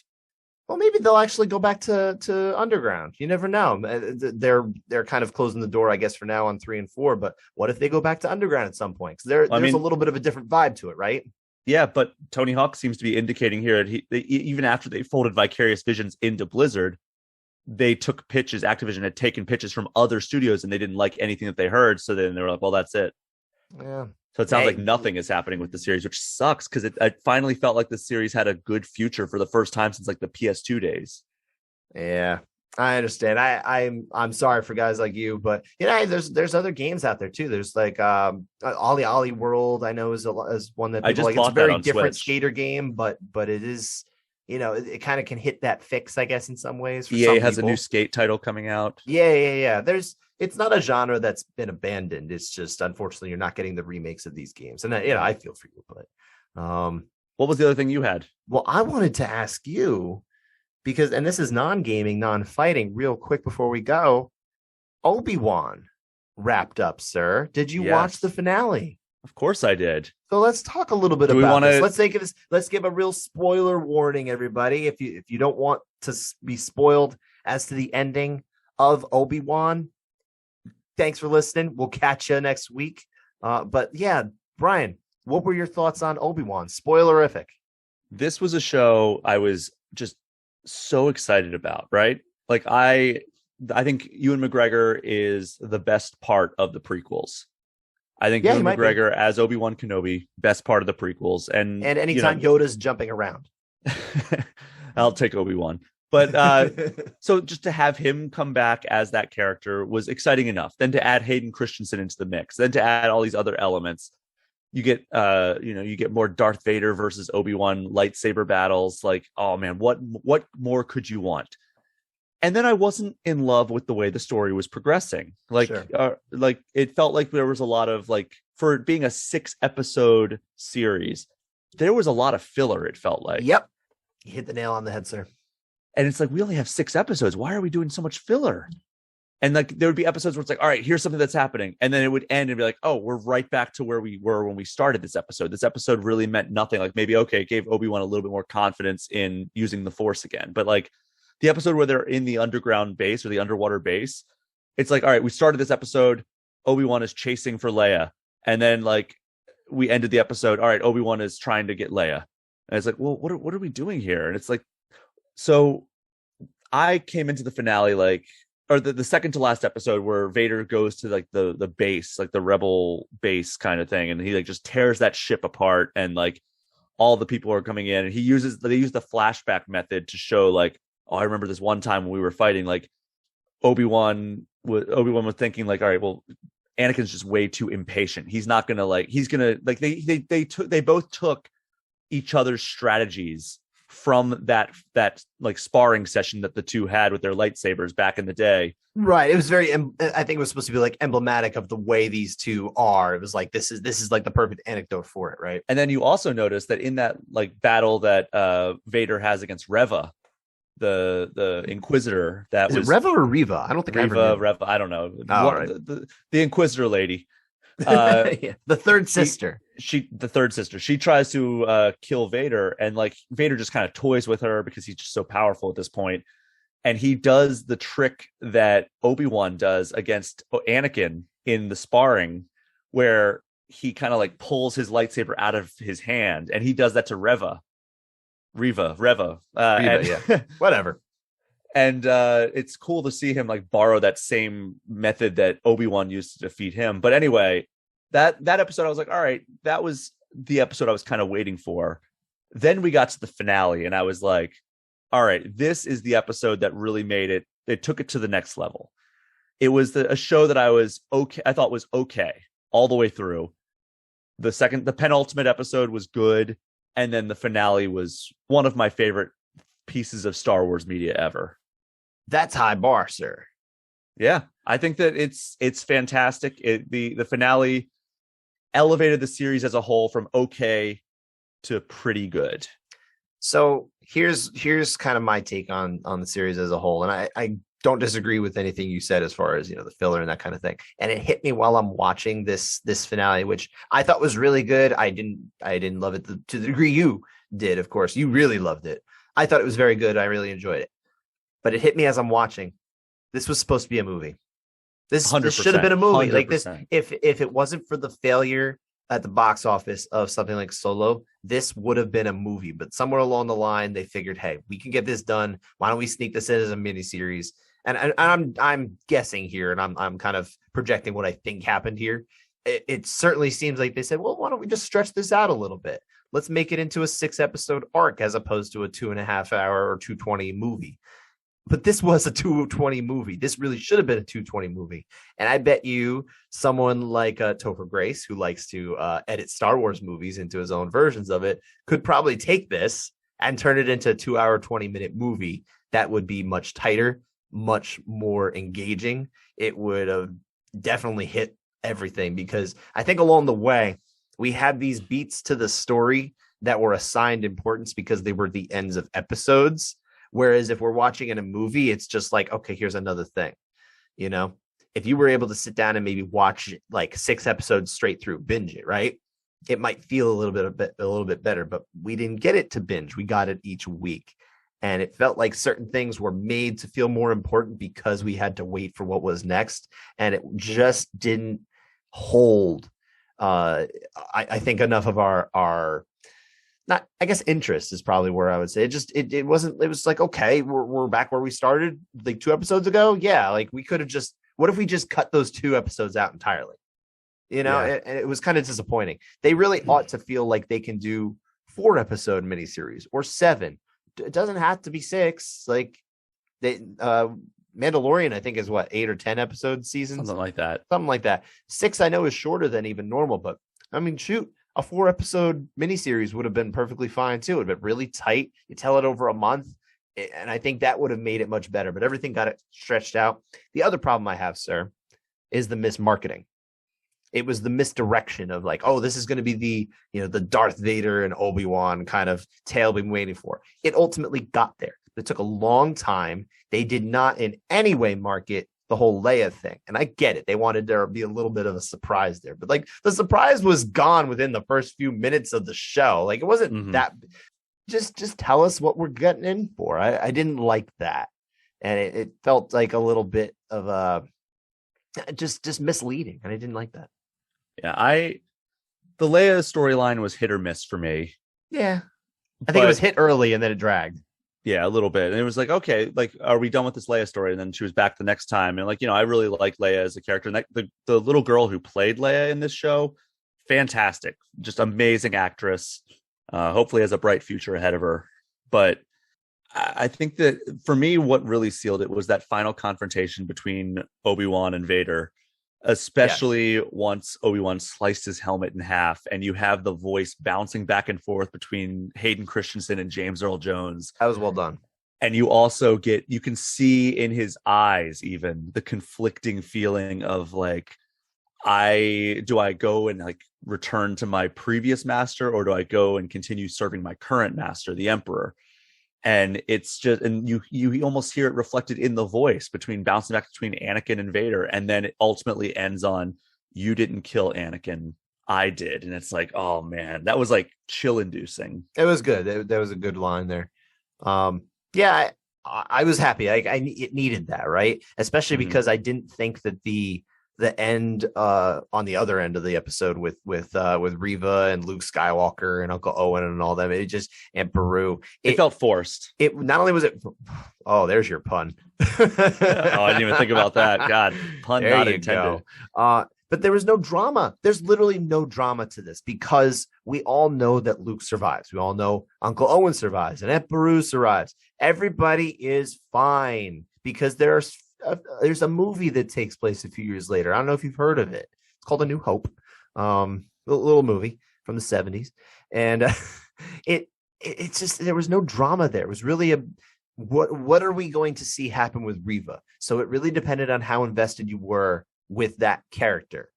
Well, maybe they'll actually go back to Underground. You never know. They're kind of closing the door, I guess, for now on 3 and 4. But what if they go back to Underground at some point? Because there's a little bit of a different vibe to it, right? Yeah, but Tony Hawk seems to be indicating here that even after they folded Vicarious Visions into Blizzard, they took pitches. Activision had taken pitches from other studios, and they didn't like anything that they heard. So then they were like, "Well, that's it." Yeah. So it sounds like nothing is happening with the series, which sucks because it finally felt like the series had a good future for the first time since like the PS2 days. Yeah, I understand. I'm sorry for guys like you, but there's other games out there too. There's like Ollie Ollie World. I know is one that people like. It's a very different Switch. Skater game, but it is it kind of can hit that fix, I guess, in some ways. EA has a new skate title coming out. Yeah. It's not a genre that's been abandoned. It's just, unfortunately, you're not getting the remakes of these games. And, I feel for you. But what was the other thing you had? Well, I wanted to ask you, because, and this is non-gaming, non-fighting, real quick before we go, Obi-Wan wrapped up, sir. Did you watch the finale? Of course I did. So let's talk a little bit about this. Let's give a real spoiler warning, everybody. If you don't want to be spoiled as to the ending of Obi-Wan, thanks for listening. We'll catch you next week. But yeah, Brian, what were your thoughts on Obi-Wan? Spoilerific. This was a show I was just so excited about, right? Like I think Ewan McGregor is the best part of the prequels. I think Ewan McGregor as Obi-Wan Kenobi, best part of the prequels. And anytime Yoda's jumping around. I'll take Obi-Wan. But so just to have him come back as that character was exciting enough. Then to add Hayden Christensen into the mix, then to add all these other elements, you get you get more Darth Vader versus Obi-Wan lightsaber battles. Like, oh man, what more could you want? And then I wasn't in love with the way the story was progressing. Like, Sure. like it felt like there was a lot of like, for it being a 6-episode series, there was a lot of filler. It felt like. Yep. You hit the nail on the head, sir. And it's like, we only have 6 episodes. Why are we doing so much filler? And like, there would be episodes where it's like, all right, here's something that's happening. And then it would end and be like, oh, we're right back to where we were when we started this episode. This episode really meant nothing. Like maybe, okay, it gave Obi-Wan a little bit more confidence in using the Force again. But like the episode where they're in the underground base or the underwater base, it's like, all right, we started this episode. Obi-Wan is chasing for Leia. And then like we ended the episode. All right, Obi-Wan is trying to get Leia. And it's like, well, what are we doing here? And it's like, so I came into the finale like, or the second to last episode where Vader goes to like the base, like the rebel base kind of thing, and he like just tears that ship apart, and like all the people are coming in, and they use the flashback method to show like, oh, I remember this one time when we were fighting, like Obi-Wan was thinking like, all right, well, Anakin's just way too impatient. He's not gonna like, he's gonna like they both took each other's strategies from that like sparring session that the two had with their lightsabers back in the day. Right. It was very, I think it was supposed to be like emblematic of the way these two are. It was like, this is like the perfect anecdote for it. Right. And then you also notice that in that like battle that Vader has against Reva, the Inquisitor, that is was it Reva or Reva? I don't think Reva. I don't know. Right. The Inquisitor lady. Yeah. The third sister. The third sister. She tries to kill Vader, and like Vader just kind of toys with her because he's just so powerful at this point. And he does the trick that Obi-Wan does against Anakin in the sparring, where he kind of like pulls his lightsaber out of his hand, and he does that to Reva. Yeah. Whatever. And it's cool to see him like borrow that same method that Obi-Wan used to defeat him. But anyway, that episode, I was like, all right, that was the episode I was kind of waiting for. Then we got to the finale, and I was like, all right, this is the episode that really made it. It took it to the next level. It was a show that I thought was okay all the way through. The penultimate episode was good, and then the finale was one of my favorite pieces of Star Wars media ever. That's high bar, sir. Yeah, I think that it's fantastic. The finale elevated the series as a whole from okay to pretty good. So here's kind of my take on the series as a whole, and I don't disagree with anything you said as far as, you know, the filler and that kind of thing. And it hit me while I'm watching this finale, which I thought was really good. I didn't love it to the degree you did. Of course, you really loved it. I thought it was very good. I really enjoyed it. But it hit me as I'm watching. This was supposed to be a movie. This should have been a movie. 100%. Like this, if it wasn't for the failure at the box office of something like Solo, this would have been a movie. But somewhere along the line, they figured, hey, we can get this done. Why don't we sneak this in as a miniseries? And I'm guessing here, and I'm kind of projecting what I think happened here. It certainly seems like they said, well, why don't we just stretch this out a little bit? Let's make it into a 6-episode arc as opposed to a 2.5 hour or 220 movie. But this was a 220 movie. This really should have been a 220 movie. And I bet you someone like Topher Grace, who likes to edit Star Wars movies into his own versions of it, could probably take this and turn it into a 2-hour, 20-minute movie that would be much tighter, much more engaging. It would have definitely hit everything, because I think along the way, we had these beats to the story that were assigned importance because they were the ends of episodes. Whereas if we're watching in a movie, it's just like, okay, here's another thing. You know, if you were able to sit down and maybe watch like 6 episodes straight through, binge it, right? It might feel a little bit better, but we didn't get it to binge. We got it each week. And it felt like certain things were made to feel more important because we had to wait for what was next. And it just didn't hold, I think, enough of our not, I guess, interest is probably where I would say it wasn't. It was like, okay, we're back where we started like 2 episodes ago. Yeah, like we could have just. What if we just cut those 2 episodes out entirely? You know, Yeah. and it was kind of disappointing. They really ought to feel like they can do 4-episode miniseries or 7. It doesn't have to be 6. Like they Mandalorian, I think, is what, 8 or 10 episode seasons, Something like that. 6 I know is shorter than even normal, but I mean, shoot. A 4-episode miniseries would have been perfectly fine too. It would have been really tight. You tell it over a month, And I think that would have made it much better, but everything got it stretched out. The other problem I have, sir, is the mismarketing. It was the misdirection of like, oh, this is going to be the Darth Vader and Obi-Wan kind of tale we've been waiting for. It ultimately got there. It took a long time. They did not in any way market the whole Leia thing. And I get it. They wanted there to be a little bit of a surprise there. But like the surprise was gone within the first few minutes of the show. Like it wasn't that. Just tell us what we're getting in for. I didn't like that. And it felt like a little bit of a just misleading. And I didn't like that. Yeah, the Leia storyline was hit or miss for me. Yeah. I think it was hit early and then it dragged. Yeah, a little bit. And it was like, okay, like, are we done with this Leia story? And then she was back the next time. And like, I really like Leia as a character. And the little girl who played Leia in this show, fantastic. Just amazing actress. Hopefully has a bright future ahead of her. But I think that for me, what really sealed it was that final confrontation between Obi-Wan and Vader. Especially once Obi-Wan sliced his helmet in half and you have the voice bouncing back and forth between Hayden Christensen and James Earl Jones. That was well done. And you also you can see in his eyes even the conflicting feeling of like, do I go and like return to my previous master, or do I go and continue serving my current master, the Emperor? And it's just, and you almost hear it reflected in the voice bouncing back between Anakin and Vader. And then it ultimately ends on, you didn't kill Anakin, I did. And it's like, oh man, that was like chill inducing. It was good. That was a good line there. Yeah, I was happy. It needed that, right? Especially because I didn't think that the end on the other end of the episode with Reva and Luke Skywalker and Uncle Owen and all them, and Beru, it felt forced. It not only was it, oh, there's your pun. Oh, I didn't even think about that. God, pun there not intended. But there was no drama. There's literally no drama to this because we all know that Luke survives. We all know Uncle Owen survives and Aunt Beru survives. Everybody is fine because there's a movie that takes place a few years later. I don't know if you've heard of it. It's called A New Hope. Little movie from the 70s. And it's just, there was no drama there. It was really what are we going to see happen with Reva? So it really depended on how invested you were with that character.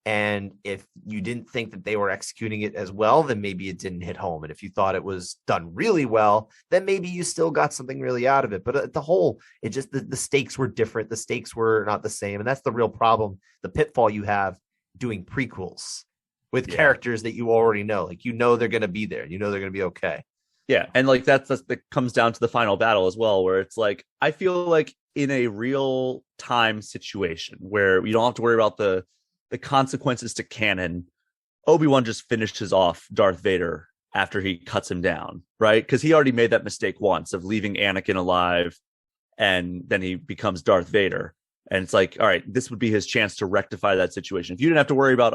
And if you didn't think that they were executing it as well, then maybe it didn't hit home. And if you thought it was done really well, then maybe you still got something really out of it. But at the whole, it just, the stakes were different. The stakes were not the same. And that's the real problem, the pitfall you have doing prequels with characters that you already know. Like, they're going to be there. They're going to be okay. Yeah. And like, that comes down to the final battle as well, where it's like, I feel like in a real time situation where you don't have to worry about the consequences to canon, Obi-Wan just finishes off Darth Vader after he cuts him down, right? Because he already made that mistake once of leaving Anakin alive, and then he becomes Darth Vader. And it's like, all right, this would be his chance to rectify that situation. If you didn't have to worry about,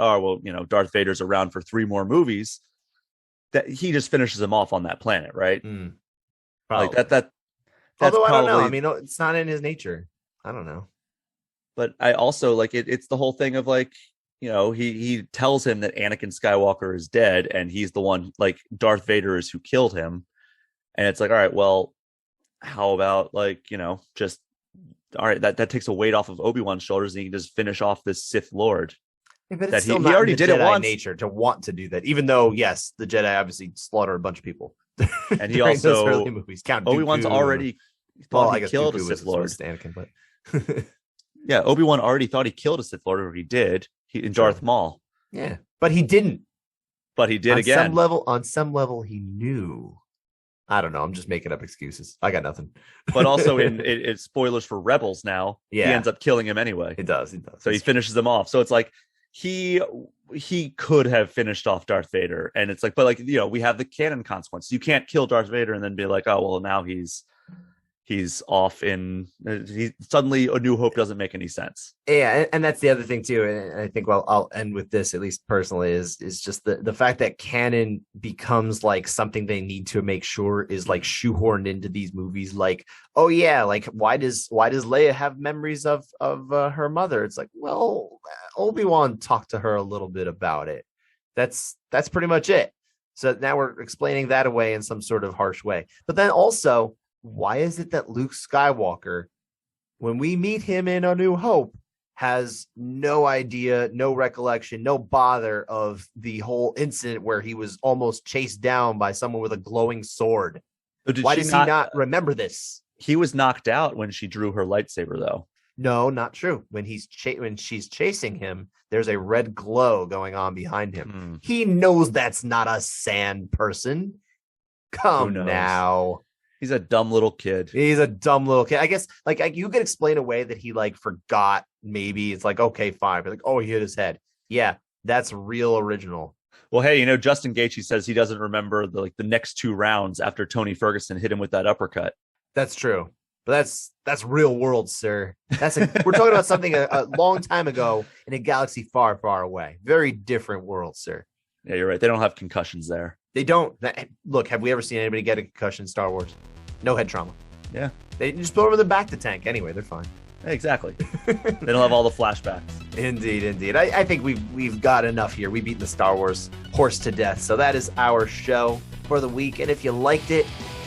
Darth Vader's around for 3 more movies, that he just finishes him off on that planet, right? Like that. Although I don't know. I mean, it's not in his nature. I don't know. But I also like it. It's the whole thing of like, he tells him that Anakin Skywalker is dead and he's the one, like Darth Vader is who killed him. And it's like, all right, well, how about like, just, all right, that takes a weight off of Obi-Wan's shoulders and he can just finish off this Sith Lord. Yeah, but it's still he already did Jedi it once. Nature to want to do that, even though, yes, the Jedi obviously slaughtered a bunch of people. And he also, early movies. Obi-Wan's already thought he killed a Sith Lord. Anakin, but yeah, Obi-Wan already thought he killed a Sith Lord, or he did. In Darth Maul. Yeah, but he didn't. But he did again. On some level, he knew. I don't know. I'm just making up excuses. I got nothing. But also, it's spoilers for Rebels now. Yeah. He ends up killing him anyway. It does. So he finishes him off. So it's like he could have finished off Darth Vader, and it's like, but like we have the canon consequence. You can't kill Darth Vader and then be like, oh well, now he's off in. Suddenly, A New Hope doesn't make any sense. Yeah, and that's the other thing too. And I think, well, I'll end with this, at least personally, is just the fact that canon becomes like something they need to make sure is like shoehorned into these movies. Like, oh yeah, like why does Leia have memories of her mother? It's like, well, Obi-Wan talked to her a little bit about it. That's pretty much it. So now we're explaining that away in some sort of harsh way. But then also, why is it that Luke Skywalker, when we meet him in A New Hope, has no idea, no recollection, no bother of the whole incident where he was almost chased down by someone with a glowing sword? Why does he not remember this? He was knocked out when she drew her lightsaber, though. No, not true. When she's chasing him, there's a red glow going on behind him. He knows that's not a sand person. Come now. He's a dumb little kid. I guess like you could explain away that he like forgot. Maybe it's like, okay, fine. But like, oh, he hit his head. Yeah, that's real original. Well, hey, Justin Gaethje says he doesn't remember the next 2 rounds after Tony Ferguson hit him with that uppercut. That's true. But that's real world, sir. We're talking about something a long time ago in a galaxy far, far away. Very different world, sir. Yeah, you're right. They don't have concussions there. They don't. Look, have we ever seen anybody get a concussion in Star Wars? No head trauma. Yeah. They just put over the back to tank. Anyway, they're fine. Exactly. They don't have all the flashbacks. Indeed. I think we've got enough here. We beat the Star Wars horse to death. So that is our show for the week. And if you liked it,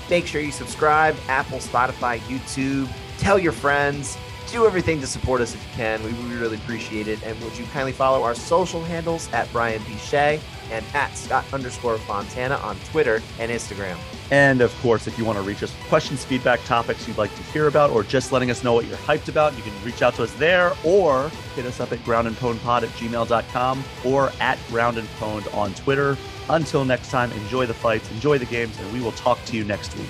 make sure you subscribe. Apple, Spotify, YouTube. Tell your friends. Do everything to support us if you can. We really appreciate it. And would you kindly follow our social handles at Brian P. Shea and at Scott_Fontana on Twitter and Instagram. And of course, if you want to reach us with questions, feedback, topics you'd like to hear about, or just letting us know what you're hyped about, you can reach out to us there or hit us up at groundandpoundpod@gmail.com or at groundandpound on Twitter. Until next time, enjoy the fights, enjoy the games, and we will talk to you next week.